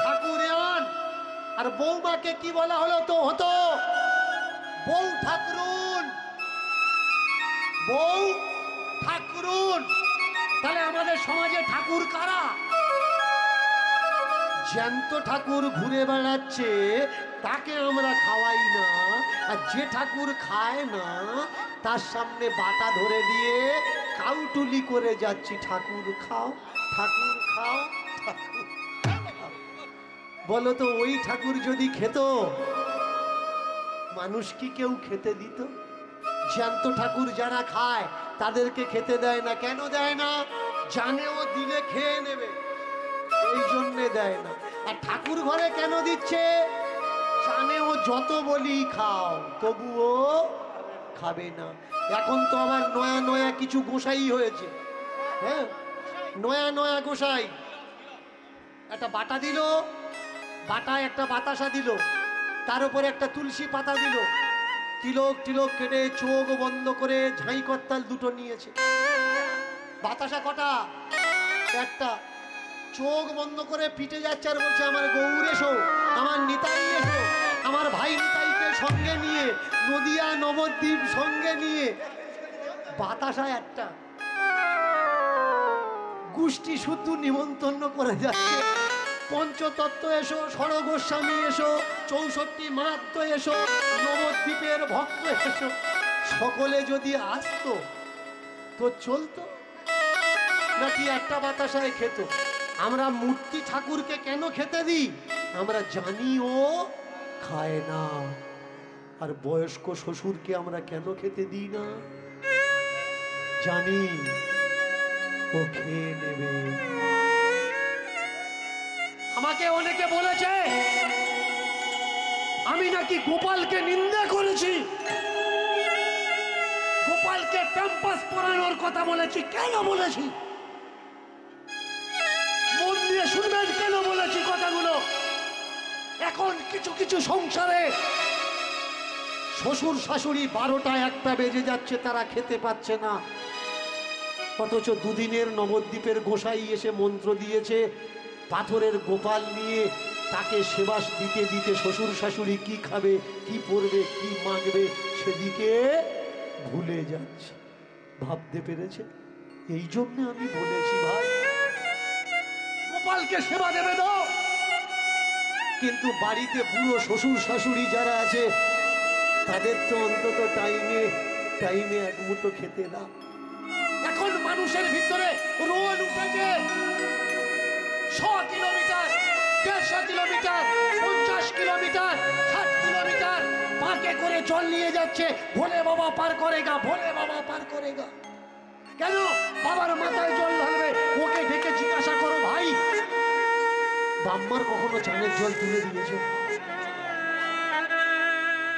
ঠাকুরান। আর বৌমাকে কি বলা হলো? তো হতো বউ ঠাকুরুন, বউ ঠাকুরুন। তাহলে আমাদের সমাজে ঠাকুর কারা? জ্যান্ত ঠাকুর ঘুরে বেড়াচ্ছে, তাকে আমরা খাওয়াই না। আর যে ঠাকুর খায় না, তার সামনে বাটা ধরে দিয়ে কাউটুলি করে যাচ্ছি, ঠাকুর খাও ঠাকুর খাও ঠাকুর। বলো তো, ওই ঠাকুর যদি খেত, মানুষ কি কেউ খেতে দিত? জ্যান্ত ঠাকুর যারা খায় তাদেরকে খেতে দেয় না। কেন দেয় না? জানে ও দিলে খেয়ে নেবে, এই জন্যে দেয় না। আর ঠাকুর ঘরে কেন দিচ্ছে? জানে ও যত বলি খাও, তবুও খাবে না। এখন তো আবার নয়া নয়া কিছু গোসাই হয়েছে। হ্যাঁ, নয়া নয়া গোসাই। একটা বাটা দিল, বাটায় একটা বাতাসা দিল, তার উপরে একটা তুলসী পাতা দিল, তিলক টিলক কেটে চোখ বন্ধ করে ঝাঁই করতাল দুটো নিয়েছে। বাতাসা কটা? একটা। চোখ বন্ধ করে পিটে যাচ্ছে আর বলছে আমার গৌর এসো, আমার নিতাই এসো, আমার ভাই নিতাইকে সঙ্গে নিয়ে, নদিয়া নবদ্বীপ সঙ্গে নিয়ে। বাতাসা একটা। গোষ্ঠী শুদ্ধ নিমন্ত্রণ করে যাচ্ছে, পঞ্চতত্ত্ব এসো, ষড়গোস্বামী এসো, 64 মাহাত্ম্য এসো, নবদ্বীপের ভক্ত এসো। সকলে যদি আসতো তো চলতো, নাকি একটা বাতাসায় খেত? আমরা মূর্তি ঠাকুরকে কেন খেতে দিই? আমরা জানি ও খায় না। আর বয়স্ক শ্বশুরকে আমরা কেন খেতে দিই না? জানি ও খেয়ে নেবে। আমাকে অনেকে বলেছে আমি নাকি গোপালকে নিন্দা করেছি, গোপালকে প্যাম্পাস পরানোর কথা বলেছি। কেন বলেছি? মন দিয়ে শুনবেন কেন বলেছি কথাগুলো। এখন কিছু কিছু সংসারে শ্বশুর শাশুড়ি 12টা 1টা বেজে যাচ্ছে, তারা খেতে পাচ্ছে না। অথচ দুদিনের নবদ্বীপের গোসাই এসে মন্ত্র দিয়েছে, পাথরের গোপাল নিয়ে তাকে সেবা দিতে দিতে শ্বশুর শাশুড়ি কি খাবে, কি পরবে, কি মাগবে সেদিকে ভুলে যাচ্ছে। ভাবতে পেরেছে? এই জন্য আমি বলেছি ভাই গোপালকে সেবা দেবে দাও। কিন্তু বাড়িতে বুড়ো শ্বশুর শাশুড়ি যারা আছে তাদের তো অন্তত টাইমে টাইমে এক মুঠো খেতে না। এখন মানুষের ভিতরে রোল উঠেছে 100 কিলোমিটার, 150 কিলোমিটার, 50 কিলোমিটার, 60 কিলোমিটার পাকে করে জল নিয়ে যাচ্ছে। ভোলে বাবা পার করেগা, ভোলে বাবা পার করেগা। কেন? বাবার মাথায় জল ঢালবে। ওকে ডেকে জিজ্ঞাসা করো, ভাই বাম্মার কখনো চানের জল তুলে দিয়েছে?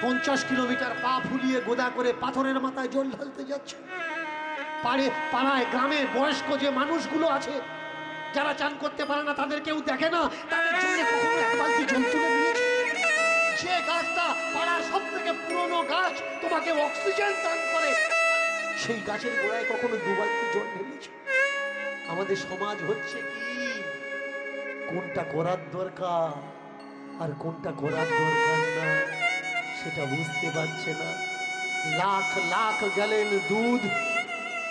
50 কিলোমিটার পা ফুলিয়ে গোদা করে পাথরের মাথায় জল ঢালতে যাচ্ছে। পাড়ায় গ্রামে বয়স্ক যে মানুষগুলো আছে যারা চান করতে পারে না, তাদের কেউ দেখে না, তাদের জন্য কখনো 1 বালতি জল তুলে দিয়েছে? যে গাছটা পাড়ার সব থেকে পুরনো গাছ, তোমাকে অক্সিজেন দান করে, সেই গাছের গোড়ায় কখনো 2 বালতি জল ঢেলেছে? আমাদের সমাজ হচ্ছে কি, কোনটা করার দরকার আর কোনটা করার দরকার না সেটা বুঝতে পারছে না। লাখ লাখ গ্যালেন দুধ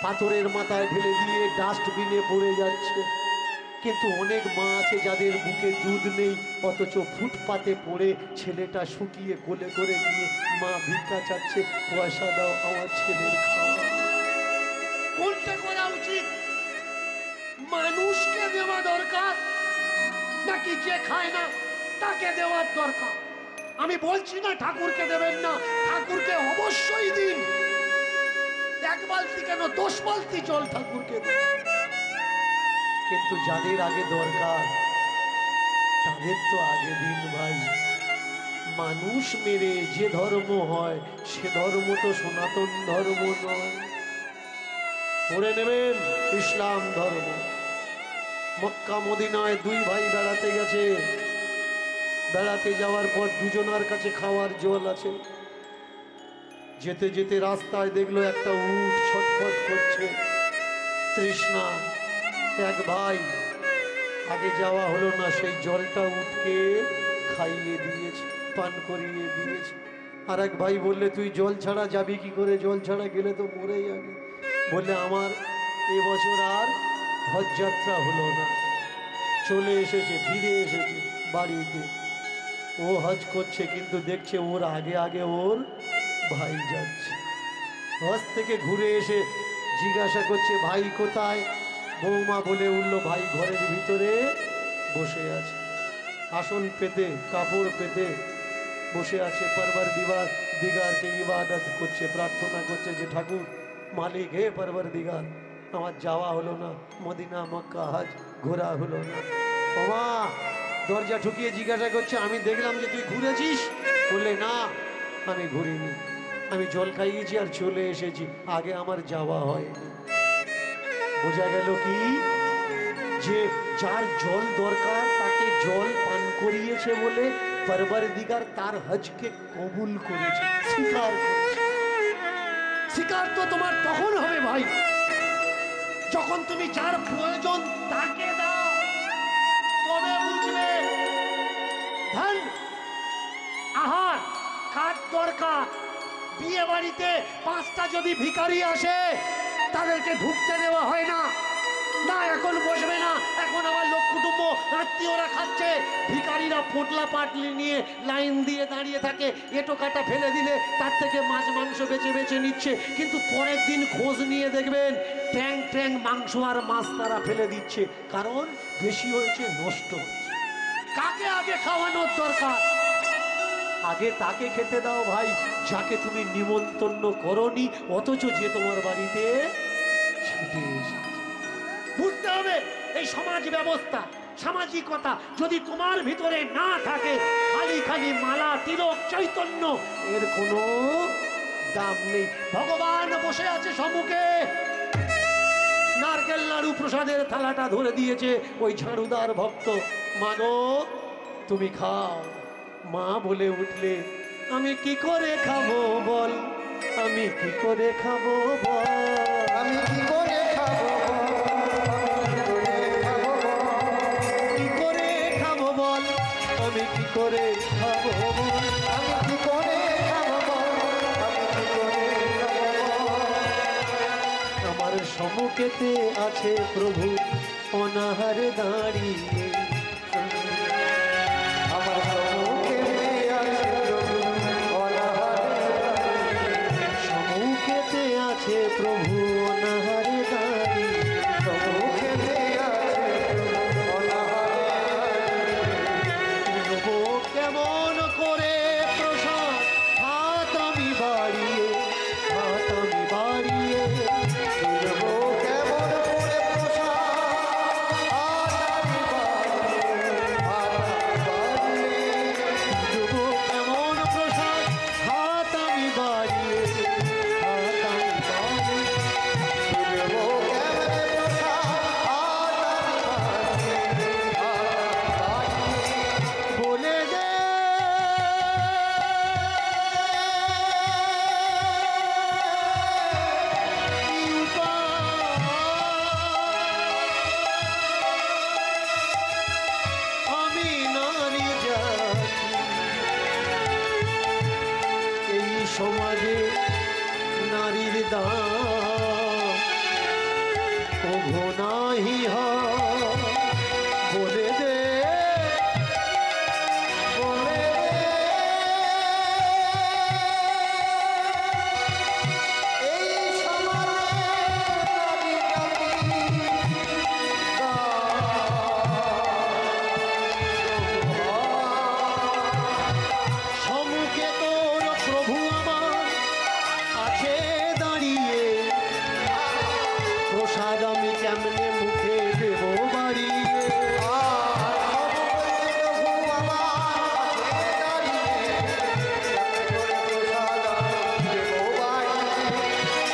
পাথরের মাথায় ঢেলে দিয়ে ডাস্টবিনে পড়ে যাচ্ছে। কিন্তু অনেক মা আছে যাদের বুকে দুধ নেই, অথচ ফুটপাতে পড়ে ছেলেটা শুকিয়ে কোলে করে নিয়ে মা ভিক্ষা চাচ্ছে, পয়সা দাও আমার ছেলের খাওয়া। কোনটা করা উচিত? মানুষকে দেওয়া দরকার নাকি যে খায় না তাকে দেওয়ার দরকার? আমি বলছি না ঠাকুরকে দেবেন না, ঠাকুরকে অবশ্যই দিন। 1 বালতি কেন 10 বালতি জল ঠাকুরকে দিন। কিন্তু যাদের আগে দরকার তাদের তো আগে দিন ভাই। মানুষ মেরে যে ধর্ম হয় সে ধর্ম তো সনাতন ধর্ম নয়। পড়ে নেবেন ইসলাম ধর্ম। মক্কা মদিনায় 2 ভাই বেড়াতে গেছে। বেড়াতে যাওয়ার পর দুজনার কাছে খাওয়ার জল আছে। যেতে যেতে রাস্তায় দেখলো একটা উট ছটফট করছে, তৃষ্ণা। এক ভাই, আগে যাওয়া হলো না, সেই জলটা উটকে খাইয়ে দিয়েছে, পান করিয়ে দিয়েছে। আর এক ভাই বললে তুই জল ছাড়া যাবি কি করে? জল ছাড়া গেলে তো মরে যাবি। বললে আমার এবছর আর হজ যাত্রা হলো না, চলে এসেছে, ফিরে এসেছে বাড়িতে। ও হজ করছে কিন্তু দেখছে ওর আগে আগে ওর ভাই যাচ্ছে। হজ থেকে ঘুরে এসে জিজ্ঞাসা করছে ভাই কোথায়? বৌমা বলে উঠল ভাই ঘরের ভিতরে বসে আছে, আসন পেতে কাপড় পেতে বসে আছে। পরবর্তীকার দিগারকে ইবাদত করছে, প্রার্থনা করছে যে ঠাকুর মালিক হে পরবর্তীকার, আমার যাওয়া হলো না, মদিনা মক্কা হজ ঘোরা হলো না। ওমা দরজা ঠুকিয়ে জিজ্ঞাসা করছে আমি দেখলাম যে তুই ঘুরেছিস। বললে না আমি ঘুরিনি, আমি জল খাইয়েছি আর চলে এসেছি, আগে আমার যাওয়া হয়নি। বোঝা গেল কি যে যার জল দরকার তাকে জল পান করিয়েছে বলে পরবরদিগার তার হজকে কবুল করেছে, স্বীকার করেছে। স্বীকার তো তোমার তখন হবে ভাই যখন তুমি যার প্রয়োজন তাকে দাও, তবে বুঝবে। ধান আহার কাজ দরকার। বিয়ে বাড়িতে 5টা যদি ভিখারি আসে তাদেরকে ঢুকতে দেওয়া হয় না, না এখন বসবে না, এখন আমার লোক কুটুম্ব আত্মীয়রা খাচ্ছে। ভিখারিরা পোটলা পাটলি নিয়ে লাইন দিয়ে দাঁড়িয়ে থাকে, এটো কাটা ফেলে দিলে তার থেকে মাছ মাংস বেছে বেছে নিচ্ছে, কিন্তু পরের দিন খোঁজ নিয়ে দেখবেন ট্যাং ট্যাং মাংস আর মাছ তারা ফেলে দিচ্ছে, কারণ বেশি হয়েছে, নষ্ট হচ্ছে। কাকে আগে খাওয়ানোর দরকার? আগে তাকে খেতে দাও ভাই যাকে তুমি নিমন্ত্রণ করনি, অথচ যে তোমার বাড়িতে ছুটে এসেছে। বুঝতে হবে এই সমাজ ব্যবস্থা, সামাজিকতা যদি তোমার ভিতরে না থাকে, খালি খালি মালা তিলক চৈতন্য, এর কোনো দাম নেই। ভগবান বসে আছে সম্মুখে, নারকেল নাড়ু প্রসাদের থালাটা ধরে দিয়েছে ওই ঝাড়ুদার ভক্ত। মাগো তুমি খাও। মা বলে উঠলে, আমি কি করে খাবো বল, আমি কি করে খাবো বল, আমি কি করে খাবো, কি করে খাবো বল, আমি কি করে খাবো বল, আমি কি করে খাবো, আমি কি করে খাবো। আমার সম্মুখেতে আছে প্রভু অনাহারে দাঁড়িয়ে, আমার সম্মুখে আছে প্রভু অনাহারে দাঁড়িয়ে, সম্মুখেতে আছে প্রভু অনাহারে দাঁড়িয়ে, সম্মুখে আছে প্রভু অনাহারে তুলবো কেমন করে প্রসাদ, হাত আমি বাড়িয়ে, হাত আমি বাড়িয়ে, তুলবো কেমন করে প্রসাদ, আজ আমি বাড়িয়ে, আজ আমি বাড়িয়ে। তুলবো কেমন প্রসাদ, হাত আমি বাড়িয়ে, হাত আমি বাড়িয়ে, তুলবো কেমনে প্রসাদ, আজ আমি বাড়িয়ে, আজ আমি বাড়িয়ে। বলে দে কি উপায়, আমি নারী জাতি এই সমাজে নারীর দাম কভু নাহি হয়। বলে দে, বলে দে, এই সমাজে নারী জাতি সম্মুখে তোর প্রভু আমার আছে দাঁড়িয়ে, প্রসাদ আমি কেমনে মুখে দেব বাড়িয়ে,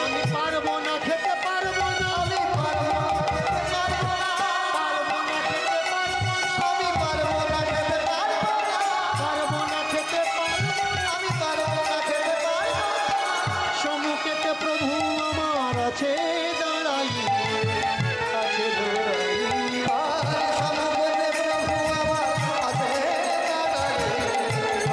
আমি পারবো না খেতে পারবো না, আমি পারবো না খেতে পারবো না, পারবো না খেতে পারবো না, আমি পারবো না খেতে পারবো না, পারবো না খেতে পারবো না। আমি পারবো না খেতে পারবো না। সম্মুখেতে প্রভু আমার আছে দাঁড়াই, আছে দাঁড়াই, আর সমবেতে প্রভু আমার আছে দাঁড়াই, আছে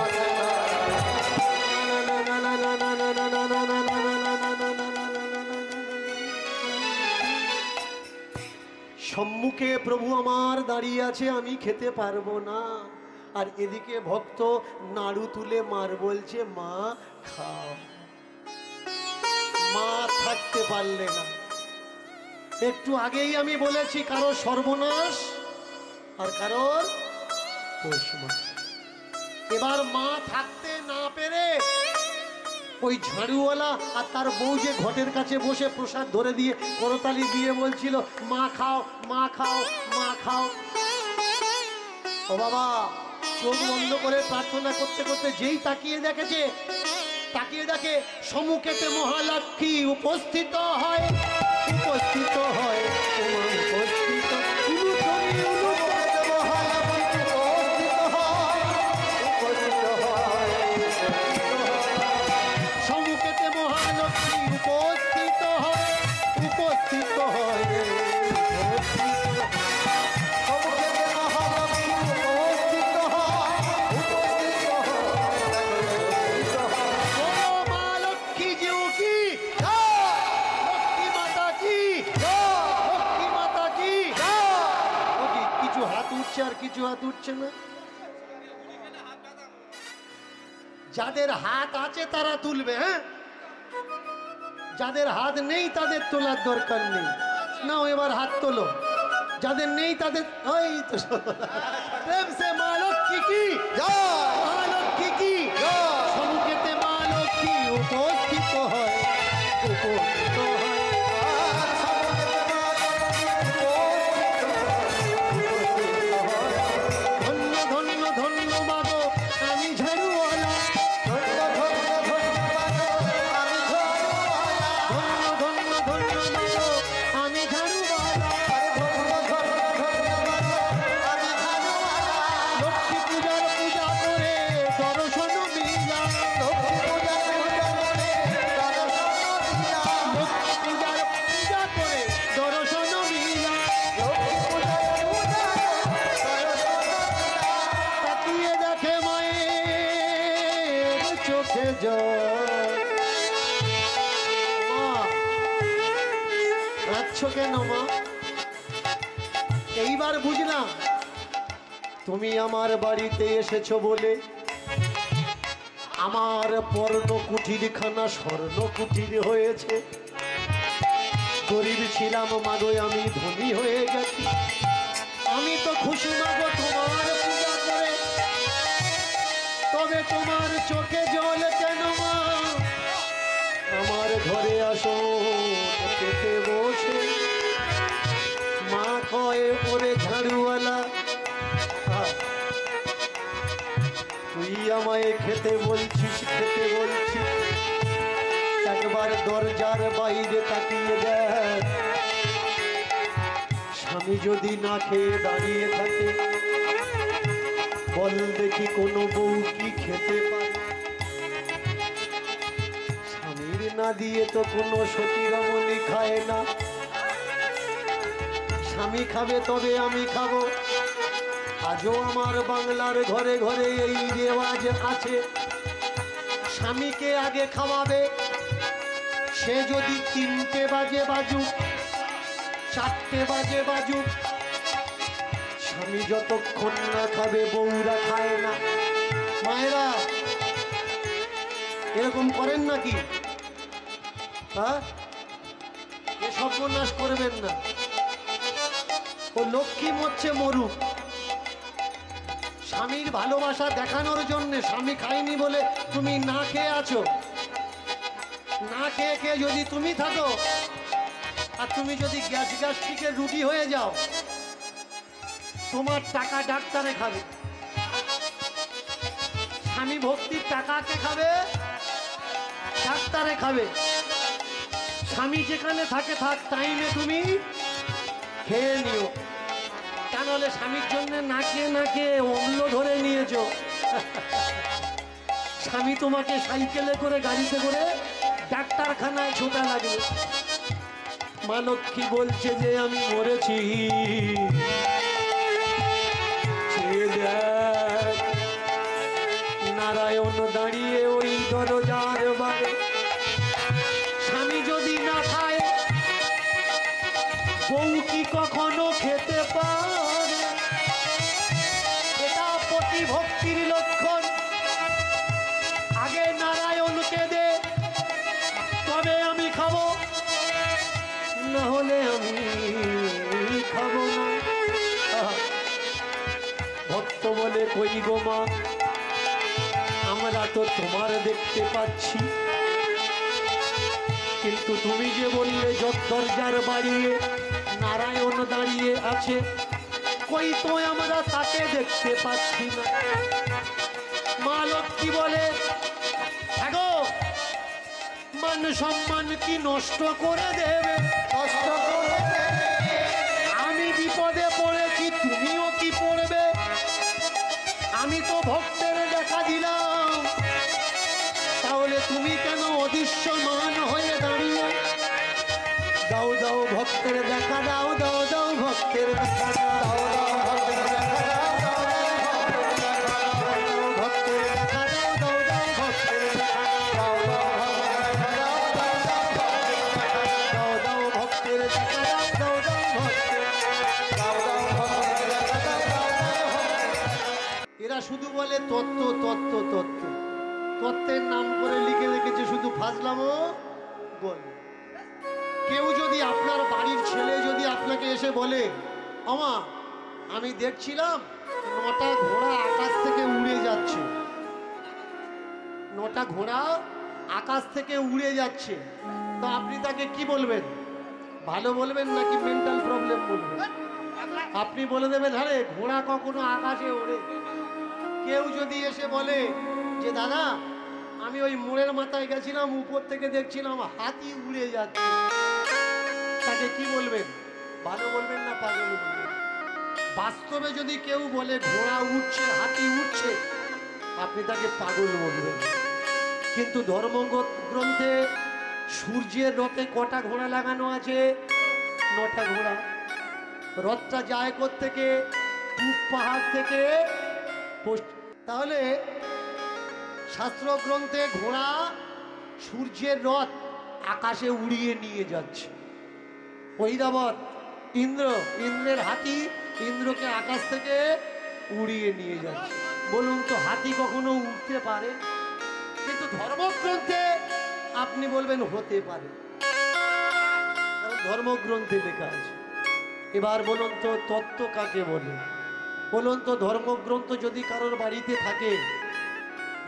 সম্মুখে প্রভু আমার দাঁড়িয়ে আছে, আমি খেতে পারবো না। আর এদিকে ভক্ত নাড়ু তুলে মার বলছে, মা খাও। মা থাকতে পারলে না। একটু আগেই আমি বলেছি কারো সর্বনাশ আর কারোর পোষমাস। এবার মা থাকতে না পেরে ওই ঝাড়ুওয়ালা আর তার বউ যে ঘটের কাছে বসে প্রসাদ ধরে দিয়ে করতালি দিয়ে বলছিল, মা খাও, মা খাও, মা খাও। ও বাবা, চোখ বন্ধ করে প্রার্থনা করতে করতে যেই তাকিয়ে দেখেছে, তাকিয়ে দেখে সম্মুখেতে মহালক্ষ্মী উপস্থিত হয়, উপস্থিত হয়, তোমার উপস্থিত, উলুধ্বনি, উলুধ্বনি, মহালক্ষ্মী কিছু হাত উঠছে না? যাদের হাত আছে তারা তুলবে, হ্যাঁ? যাদের হাত নেই তাদের তোলার দরকার নেই। নাও এবার হাত তোলো। যাদের নেই তাদের ওই তো প্রেম সে মা লক্ষ্মী কি মা লক্ষ্মী কি সমুখেতে মা লক্ষ্মী উপস্থিত হয়, উপস্থিত হয়। ধন্য ধন্য ধন্য মাগো আমি ঝাড়ুওয়ালা, ধন্য ধন্য ধন্য মাগো আমি ঝাড়ুওয়ালা। লক্ষ্মী পূজার পূজা করে দর্শন মিলা, লক্ষ্মী পূজার পূজা করে দর্শন মিলা। তাকিয়ে দেখে মায়ের চোখে জল। মা কাঁদছো কেন মা? এইবার বুঝলাম তুমি আমার বাড়িতে এসেছো বলে আমার পর্ণ কুঠিরখানা স্বর্ণ কুঠির হয়েছে। গরিব ছিলাম মাগো, আমি ধনী হয়ে গেছি। আমি তো খুশি মাগো তোমার পূজা করে, তবে তোমার চোখে জল কেন মা? আমার ঘরে আসো খেতে বসে, মা কয়ে পরে ঝাড়ুওয়ালা তুই আমায় খেতে বলছিস, খেতে বলছিস। একবার দরজার বাইরে তাকিয়ে দেখ, স্বামী যদি না খেয়ে দাঁড়িয়ে থাকে, বল দেখি কোনো বউ কি খেতে পারে? স্বামীর না দিয়ে তো কোনো সতী রমণী খায় না। স্বামী খাবে তবে আমি খাবো। আজও আমার বাংলার ঘরে ঘরে এই রেওয়াজ আছে, স্বামীকে আগে খাওয়াবে। সে যদি 3টে বাজে বাজুক, 4টে বাজে বাজুক, স্বামী যতক্ষণ না খাবে বউরা খায় না। মায়েরা এরকম করেন নাকি? হ্যাঁ, এ সর্বনাশ করবেন না। ও লক্ষ্মী মরছে মরুক, স্বামীর ভালোবাসা দেখানোর জন্য স্বামী খায়নি বলে তুমি না খেয়ে আছো। না খেয়ে খেয়ে যদি তুমি থাকো, আর তুমি যদি গ্যাস্ট্রিকের রুগী হয়ে যাও, তোমার টাকা ডাক্তারে খাবে। স্বামী ভক্তির টাকা কে খাবে? ডাক্তারে খাবে। স্বামী যেখানে থাকে থাক, টাইমে তুমি খেয়ে নিও। তা নাহলে স্বামীর জন্য না খেয়ে না খেয়ে অম্ল ধরে নিয়েছো। স্বামী তোমাকে সাইকেলে করে গাড়িতে করে ডাক্তারখানায় ছোটা লাগবে। মা লক্ষ্মী বলছে যে আমি মরেছি, নারায়ণ দাঁড়িয়ে ওই দরজার বারে। স্বামী যদি না খায়, বউ কি কখনো খেতে পারে? এটা পতি ভক্তির লক্ষণ। আগে নারায়ণকে দে, তবে আমি খাবো, না হলে আমি খাবো না। ভক্ত বলে কই গো মা, আমরা তো তোমার দেখতে পাচ্ছি, কিন্তু তুমি যে বললে দরজার বাড়িয়ে নারায়ণ দাঁড়িয়ে আছে, কই তো আমরা তাকে দেখতে পাচ্ছি না। মা লক্ষ্মী বলে হ্যাগো, মান সম্মান কি নষ্ট করে দেবে? নষ্ট করে দেবে। আমি বিপদে পড়েছি, তুমিও কি পড়বে? আমি তো ভক্তের দেখা দিলাম, তাহলে তুমি কেন অদৃশ্যমান হয়ে দাঁড়িয়ে? দাও দাও ভক্তের দেখা দাও, দাও দাও ভক্তের দেখা দাও, দাও ভক্তের দেখা দাও, ভক্তের দেখা দাও, দাও দাও ভক্তের দেখা দাও, দাও দাও ভক্তের দেখা দাও, দাও দাও ভক্তের দেখা শুধু বলে তত্ত্ব তত্ত্ব তত্ত্ব, তত্ত্বের নাম করে লিখে রেখেছে শুধু ফাজলামো বল। কেউ যদি আপনার বাড়ির ছেলে যদি আপনাকে এসে বলে, আমা আমি দেখছিলাম 9টা ঘোড়া আকাশ থেকে উড়ে যাচ্ছে, 9টা ঘোড়া আকাশ থেকে উড়ে যাচ্ছে, তো আপনি তাকে কি বলবেন? ভালো বলবেন নাকি মেন্টাল প্রবলেম বলবেন? আপনি বলে দেবেন আরে ঘোড়া কখনো আকাশে ওড়ে। কেউ যদি এসে বলে যে দাদা আমি ওই মোড়ের মাথায় গেছিলাম, উপর থেকে দেখছিলাম হাতি উড়ে যাচ্ছে, তাকে কি বলবেন? ভালো বলবেন না পাগল বলবেন? বাস্তবে যদি কেউ বলে ঘোড়া উঠছে হাতি উঠছে, আপনি তাকে পাগল বলবেন। কিন্তু ধর্মগ্রন্থে সূর্যের রথে কটা ঘোড়া লাগানো আছে? 9টা ঘোড়া। রথটা যায় কোত্থেকে? পূব পাহাড় থেকে। তাহলে শাস্ত্রগ্রন্থে ঘোড়া সূর্যের রথ আকাশে উড়িয়ে নিয়ে যাচ্ছে। ঐরাবত ইন্দ্রের হাতি ইন্দ্রকে আকাশ থেকে উড়িয়ে নিয়ে যাচ্ছে। বলুন তো হাতি কখনো উঠতে পারে? কিন্তু ধর্মগ্রন্থে আপনি বলবেন হতে পারে, কারণ ধর্মগ্রন্থে লেখা আছে। এবার বলুন তো তত্ত্ব কাকে বলে? বলুন তো ধর্মগ্রন্থ যদি কারোর বাড়িতে থাকে,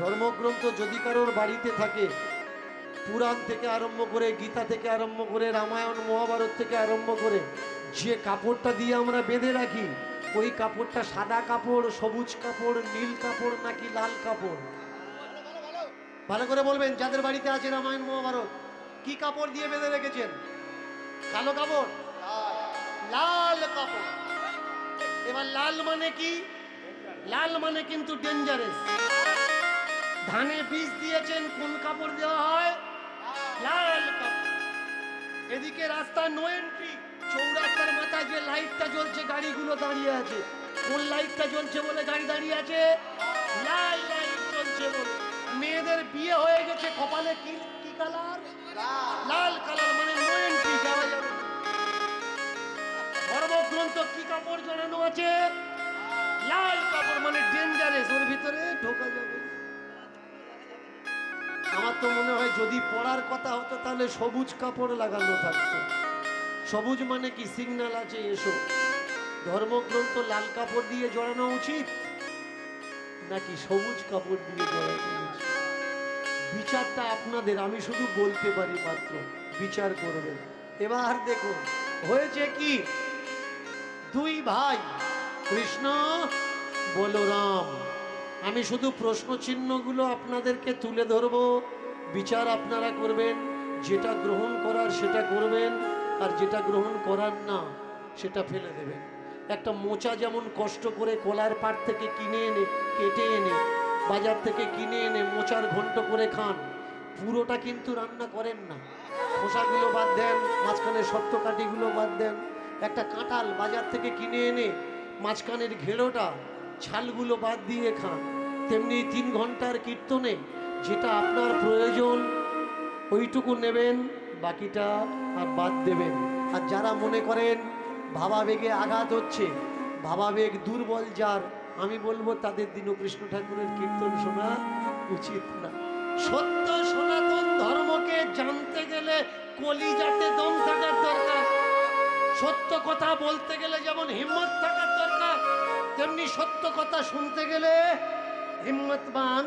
ধর্মগ্রন্থ যদি কারোর বাড়িতে থাকে, পুরাণ থেকে আরম্ভ করে গীতা থেকে আরম্ভ করে রামায়ণ মহাভারত থেকে আরম্ভ করে যে কাপড়টা দিয়ে আমরা বেঁধে রাখি, ওই কাপড়টা সাদা কাপড়, সবুজ কাপড়, নীল কাপড় নাকি লাল কাপড়? ভালো করে বলবেন। যাদের বাড়িতে আছে রামায়ণ মহাভারত, কি কাপড় দিয়ে বেঁধে রেখেছেন? কালো কাপড়? লাল কাপড়। এবার লাল মানে কি? লাল মানে কিন্তু ডেঞ্জারাস। ধানে বীজ দিয়েছেন, কোন কাপড় দেওয়া হয়? লাল কাপড়। এদিকে রাস্তা নো এন্ট্রি, চৌরাস্তার মাথায় যে লাইটটা জ্বলছে গাড়িগুলো দাঁড়িয়ে আছে, কোন লাইটটা জ্বলছে বলে গাড়ি দাঁড়িয়ে আছে? লাল লাইট জ্বলছে বলে। মেয়েদের বিয়ে হয়ে গেছে, কপালে কি কি কালার? লাল কালার, মানে নো এন্ট্রি, যাওয়া যাবে। ধর্মগ্রন্থ কি কাপড় জড়ানো আছে? লাল কাপড়, মানে ডেঞ্জারাস, ওর ভিতরে ঢোকা যাবে। আমার তো মনে হয় যদি পড়ার কথা হতো তাহলে সবুজ কাপড় লাগানো থাকতো। সবুজ মানে কি? সিগন্যাল আছে এসো। ধর্মগ্রন্থ লাল কাপড় দিয়ে জড়ানো উচিত নাকি সবুজ কাপড় দিয়ে জড়ানো উচিত? বিচারটা আপনাদের, আমি শুধু বলতে পারি মাত্র, বিচার করবেন। এবার দেখুন হয়েছে কি, দুই ভাই কৃষ্ণ বলরাম। আমি শুধু প্রশ্ন চিহ্নগুলো আপনাদেরকে তুলে ধরব, বিচার আপনারা করবেন। যেটা গ্রহণ করার সেটা করবেন, আর যেটা গ্রহণ করার না সেটা ফেলে দেবেন। একটা মোচা যেমন কষ্ট করে কলার পাট থেকে কিনে এনে কেটে এনে বাজার থেকে কিনে এনে মোচার ঘন্ট করে খান, পুরোটা কিন্তু রান্না করেন না, খোসাগুলো বাদ দেন, মাঝখানে শক্ত কাঠিগুলো বাদ দেন। একটা কাঁঠাল বাজার থেকে কিনে এনে মাঝখানের ঘেরোটা ছালগুলো বাদ দিয়ে খান। তেমনি 3 ঘন্টার কীর্তনে যেটা আপনার প্রয়োজন ওইটুকু নেবেন, বাকিটা আর বাদ দেবেন। আর যারা মনে করেন ভাবাবেগে আঘাত হচ্ছে, ভাবাবেগ দুর্বল যার, আমি বলবো তাদের দীনকৃষ্ণ ঠাকুরের কীর্তন শোনা উচিত না। সত্য সনাতন ধর্মকে জানতে গেলে কলিজাতে দম থাকার দরকার। সত্য কথা বলতে গেলে যেমন হিম্মত থাকার দরকার, তেমনি সত্য কথা শুনতে গেলে হিম্মতবান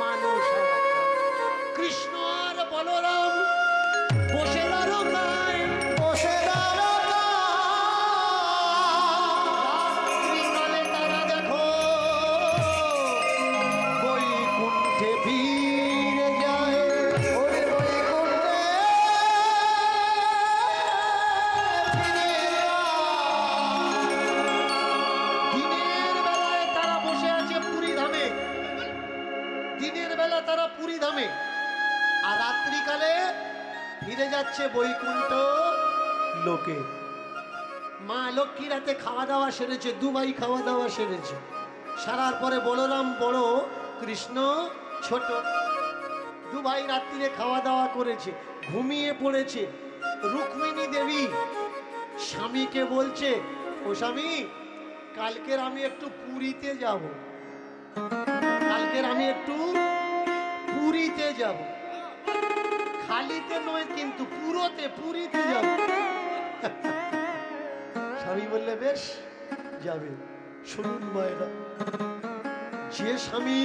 মানুষ হওয়া। কৃষ্ণ আর বলরাম বসে দাঁড়ায়, বসে দাঁড়ালে তারা দেখো বৈকুণ্ঠে ফিরে যায়। ওরে বৈকুণ্ঠে দিনের বেলায় তারা বসে আছে পুরী ধামে, দিনের বেলা তারা পুরী ধামে, আর রাত্রিকালে ফিরে যাচ্ছে বৈকুণ্ঠ লোকে। মা লক্ষ্মী রাতে খাওয়া দাওয়া সেরেছে, 2 ভাই খাওয়া দাওয়া সেরেছে। সারার পরে বলরাম বড়, কৃষ্ণ ছোট। 2 ভাই রাত্রিরে খাওয়া দাওয়া করেছে, ঘুমিয়ে পড়েছে। রুক্মিণী দেবী স্বামীকে বলছে, ও স্বামী কালকের আমি একটু পুরীতে যাব, কালকের আমি একটু পুরীতে যাব, খালিতে নয় কিন্তু পুরীতে যাব। স্বামী বললে বেশ যাবে। শুনুন মায়েরা, যে স্বামী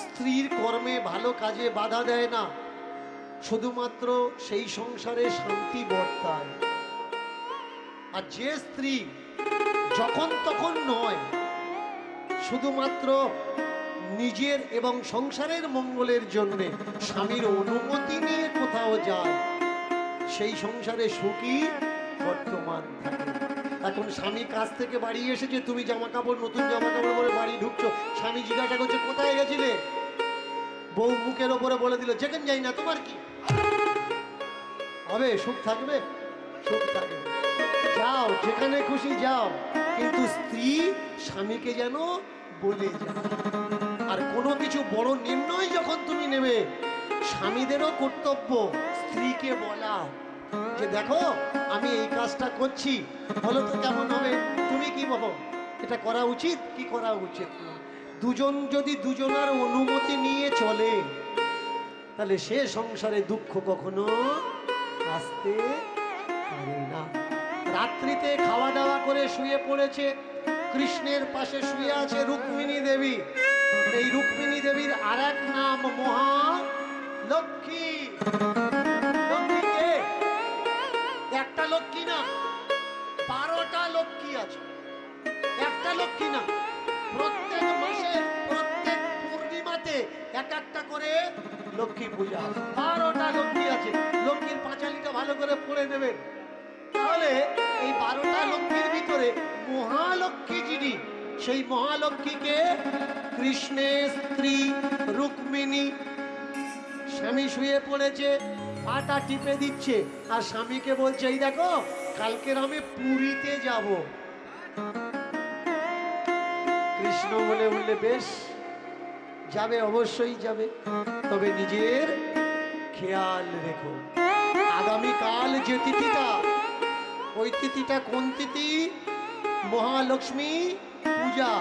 স্ত্রীর কর্মে ভালো কাজে বাধা দেয় না, শুধুমাত্র সেই সংসারে শান্তি বর্তায়। আর যে স্ত্রী যখন তখন নয়, শুধুমাত্র নিজের এবং সংসারের মঙ্গলের জন্য স্বামীর অনুমতি নিয়ে কোথাও যায়, সেই সংসারে সুখী বর্তমান থাকে। এখন স্বামী কাজ থেকে বাড়ি এসেছে, তুমি জামা কাপড় নতুন জামা কাপড় পরে বাড়ি ঢুকছো, স্বামী জিজ্ঞাসা করছে কোথায় গেছিলে, বউ মুখের ওপরে বলে দিল যেখানে যাই না, তোমার কি হবে? সুখ থাকবে? সুখ থাকবে, যাও যেখানে খুশি যাও, কিন্তু স্ত্রী স্বামীকে যেন বলে যায়। আর কোনো কিছু বড় নির্ণয় যখন তুমি নেবে, স্বামীদেরও কর্তব্য স্ত্রীকে বলা যে দেখো আমি এই কাজটা করছি, বলো তো কেমন হবে, তুমি কি বলো, এটা করা উচিত কি করা উচিত না। দুজন যদি দুজনার অনুমতি নিয়ে চলে, তাহলে সে সংসারে দুঃখ কখনো আসতে পারে না। রাত্রিতে খাওয়া দাওয়া করে শুয়ে পড়েছে, কৃষ্ণের পাশে শুয়ে আছে রুক্মিণী দেবী। এই রুক্মিণী দেবীর আর এক নাম মহালক্ষ্মী। লক্ষ্মী কে? একটা লক্ষ্মী না, 12টা লক্ষ্মী আছে। একটা লক্ষ্মী না, প্রত্যেক মাসে প্রত্যেক পূর্ণিমাতে এক একটা করে লক্ষ্মী পূজা। 12টা লক্ষ্মী আছে। লক্ষ্মীর পাঁচালিটা ভালো করে পড়ে নেবেন, তাহলে এই 12টা লক্ষ্মীর ভিতরে মহালক্ষ্মী যিনি, সেই মহালক্ষ্মীকে কৃষ্ণের স্ত্রী রুক্মিণী। স্বামী শুয়ে পড়েছে, পাটা টিপে দিচ্ছে, আর স্বামীকে বলছে এই দেখো কালকের আমি পুরীতে যাব। কৃষ্ণ বলে উঠলে বেশ যাবে, অবশ্যই যাবে, তবে নিজের খেয়াল রেখো। আগামীকাল যে তিথিটা, ওই তিথিটা কোন তিথি? মহালক্ষ্মী পূজা।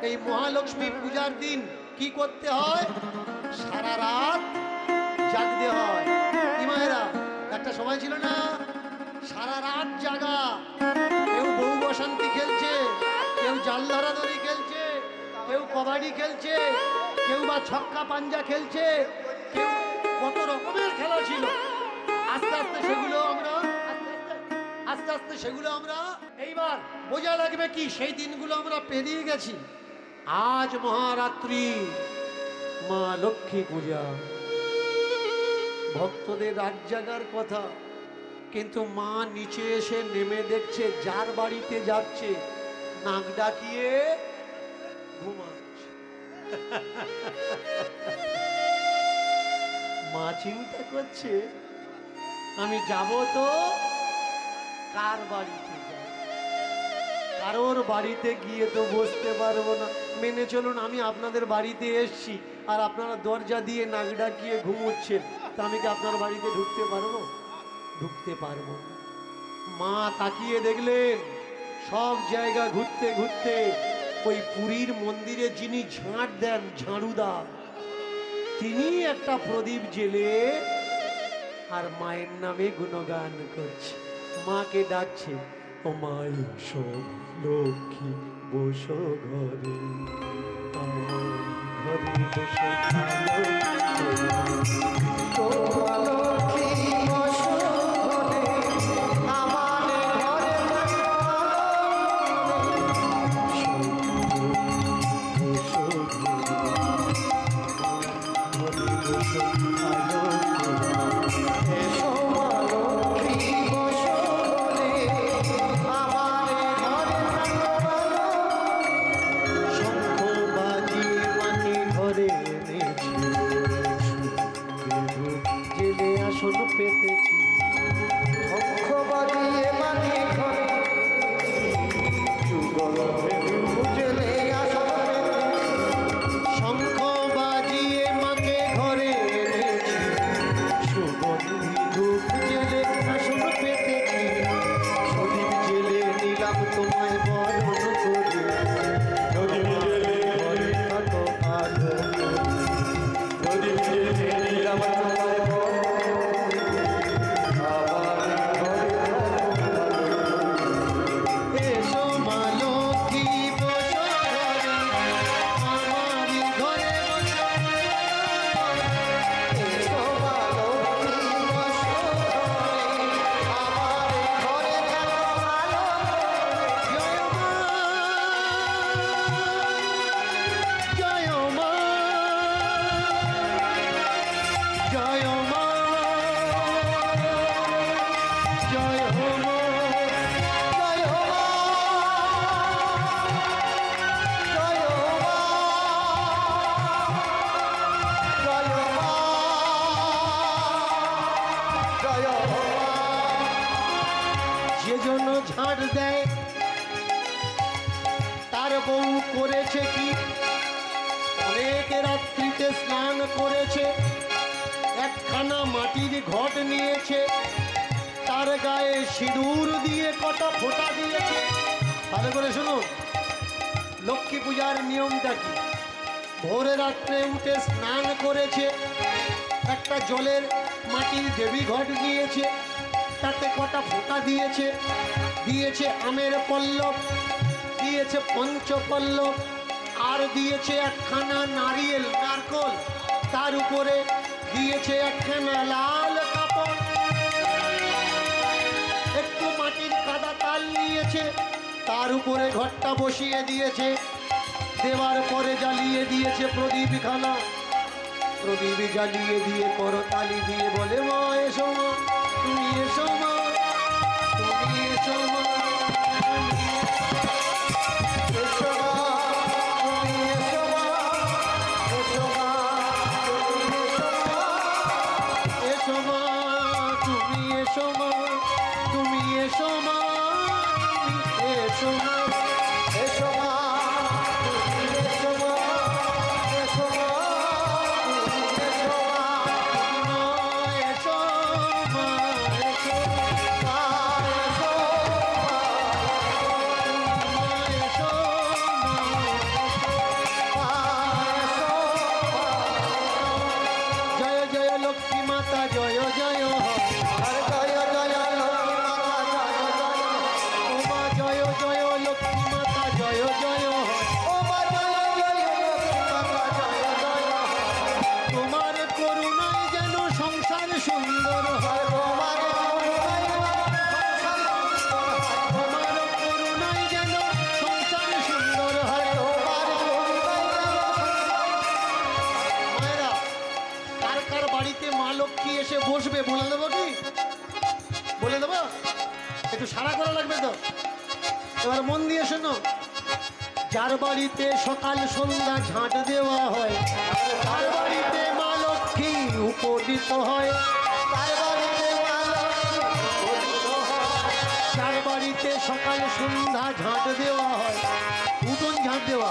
এই মহালক্ষ্মী পূজার দিন কি করতে হয়? সারা রাত জাগতে হয়। কি মায়েরা, একটা সময় ছিল না সারা রাত জাগা, কেউ বউ বসন্তি খেলছে, কেউ জাল ধরাধরি খেলছে, কেউ কবাডি খেলছে, কেউ বা ছক্কা পাঞ্জা খেলছে, কেউ কত রকমের খেলা ছিল। আস্তে আস্তে সেগুলো আমরা এইবার বোঝা লাগবে কি সেই দিনগুলো আমরা পেরিয়ে গেছি। আজ মহারাত্রি, মা লক্ষ্মী পূজা, ভক্তদের রাত জাগার কথা, কিন্তু মা নিচে এসে নেমে দেখছে যার বাড়িতে যাচ্ছে নাক ডাকিয়ে ঘুমাচ্ছে। মা চিন্তা করছে আমি যাব তো কার বাড়িতে যাব, কারোর বাড়িতে গিয়ে তো বসতে পারবো না। মেনে চলুন আমি আপনাদের বাড়িতে এসছি আর আপনারা দরজা দিয়ে নাক ডাকিয়ে ঘুমোচ্ছেন, তা আমি কি আপনার বাড়িতে ঢুকতে পারবো? ঢুকতে পারবো না। মা তাকিয়ে দেখলেন সব জায়গা ঘুরতে ঘুরতে ওই পুরীর মন্দিরে যিনি ঝাঁট দেন, ঝাড়ুদা, তিনি একটা প্রদীপ জেলে আর মায়ের নামে গুণগান করছে, মাকে ডাকছে, ও মাই সব লক্ষ্মী বসো ঘরে, আমার ঘরে বসে জেলে করেছে কি, অনেক রাত্রিতে স্নান করেছে, একখানা মাটির ঘট নিয়েছে, তার গায়ে সিঁদুর দিয়ে কটা ফোঁটা দিয়েছে। ভালো করে শুনুন, লক্ষ্মী পূজার নিয়মটা কি। ভোরে রাত্রে উঠে স্নান করেছে, একটা জলের মাটির দেবী ঘট নিয়েছে, তাতে কটা ফোঁটা দিয়েছে, দিয়েছে আমের পল্লব, দিয়েছে পঞ্চপল্লব, আর দিয়েছে একখানা নারিয়েল নারকল, তার উপরে দিয়েছে একখানা লাল কাপড়, একটু মাটির কাদা তাল নিয়েছে, তার উপরে ঘরটা বসিয়ে দিয়েছে, দেওয়ার পরে জ্বালিয়ে দিয়েছে প্রদীপ খানা, প্রদীপ জ্বালিয়ে দিয়ে করতালি দিয়ে বলে মা এসো মা, তুমি এসো মা, তুমি এসো মা, এসো মা, তুমি এসো মা, এসো মা, তুমি এসো মা, এসো মা, তুমি এসো মা, তুমি এসো মা, তুমি এসো মা, এসো মা, তুমি এসো মা, এসো মা, তুমি এসো মা, এসো মা, এসো মা এসো মা, এসো মা, মা এসো মা। জয় জয় লক্ষ্মী মাতা জয় জয় হয়, আর জয় জয় লক্ষ্মী মাতা জয় জয়, ও মা জয় জয় লক্ষ্মী মাতা জয় জয় হয়, ও মা জয় জয় লক্ষ্মী মাতা জয় জয়, তোমার করুণায় যেন সংসার সুন্দর হয়, তোমার করুণায় সংসার সুন্দর হয়, তোমার করুণায় যেন সংসার সুন্দর হয়। তোমার করুণায় মায়েরা, কার কার বাড়িতে মা লক্ষ্মী এসে বসবে বলে দেবো কি, বলে দেবো, একটু সাড়া করা লাগবে তো। এবার মন দিয়ে শোনো, যার বাড়িতে সকাল সন্ধ্যা ঝাঁট দেওয়া হয়, তার বাড়িতে মা লক্ষ্মী উপনীত হয়, তার বাড়িতে মা লক্ষ্মী উপনীত হয়, যার বাড়িতে সকাল সন্ধ্যা ঝাঁট দেওয়া হয়, উঠোন ঝাঁট দেওয়া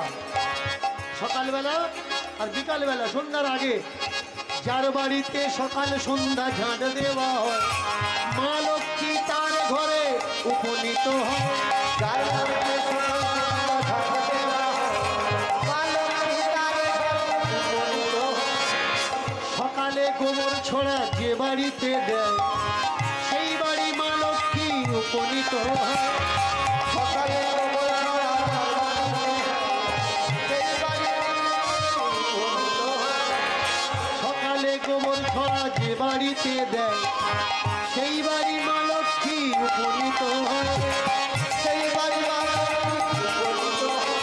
সকালবেলা আর বিকালবেলা সন্ধ্যার আগে, যার বাড়িতে সকাল সন্ধ্যা ঝাঁট দেওয়া হয়, মা লক্ষ্মী তার ঘরে উপনীত হয়। যার বাড়িতে সকাল সন্ধ্যা ঝাঁট দেওয়া হয়, মা লক্ষ্মী তার ঘরে উপনীত হয়। সকালে গোবর ছড়া যে বাড়িতে দেয়, সেই বাড়ি মা লক্ষ্মী উপনীত হয়। সকালে গোবর ছড়া যার বাড়িতে, সেই বাড়িতে উপনীত হয়। সকালে গোবর ছড়া যে বাড়িতে দেয়, সেই বাড়ি মা লক্ষ্মী উপনীত হয়। সেই বাড়ি মা লক্ষ্মী উপনীত হয়।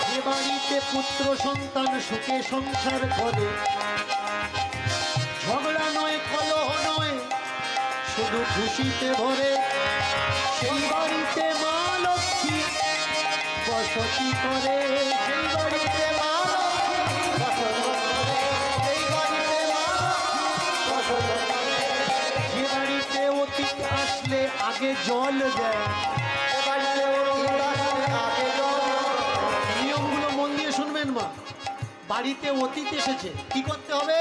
যে বাড়িতে পুত্র সন্তান সুখে সংসার করে, ঝগড়া নয় কলহ নয় শুধু খুশিতে ভরে, সেই বাড়িতে মা লক্ষ্মী বসতি করে, সেই বাড়িতে মা লক্ষ্মী বসত করে, সেই বাড়িতে মা লক্ষ্মী বসত করে। যে বাড়িতে অতীত আসলে আগে জল দেয়, সে বাড়িতে অতীত আসলে আগে জল দেয়। নিয়মগুলো মন দিয়ে শুনবেন মা। বাড়িতে অতীত এসেছে, কি করতে হবে,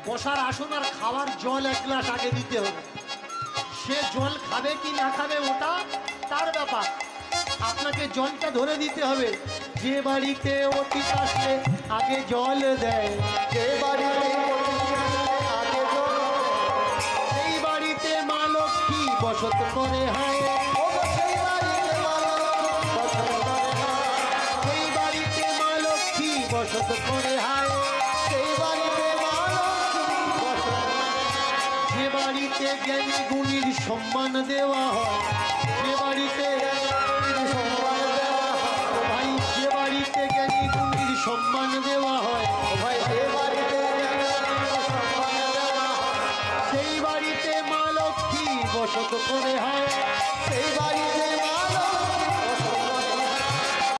বসার আসন আর খাওয়ার জল এক গ্লাস আগে দিতে হবে। সে জল খাবে কি না খাবে ওটা তার ব্যাপার, আপনাকে জলটা ধরে দিতে হবে। যে বাড়িতে অতীত আসলে আগে জল দেয়, যে বাড়িতে অতীত আসলে আগে জল দেয়। সেই বাড়িতে মা লক্ষ্মী বসত করে হয়, ও সেই বাড়িতে মা লক্ষ্মী বসত করে হয়। সেই বাড়িতে মা লক্ষ্মী বসত করে হয়। সেই বাড়িতে মা লক্ষ্মী বসত করে। যে বাড়িতে জ্ঞানী গুণীর সম্মান দেওয়া হয়, যে বাড়িতে সম্মান দেওয়া হয়। ভাই যে বাড়িতে জ্ঞানী গুণীর সম্মান দেওয়া হয়, ও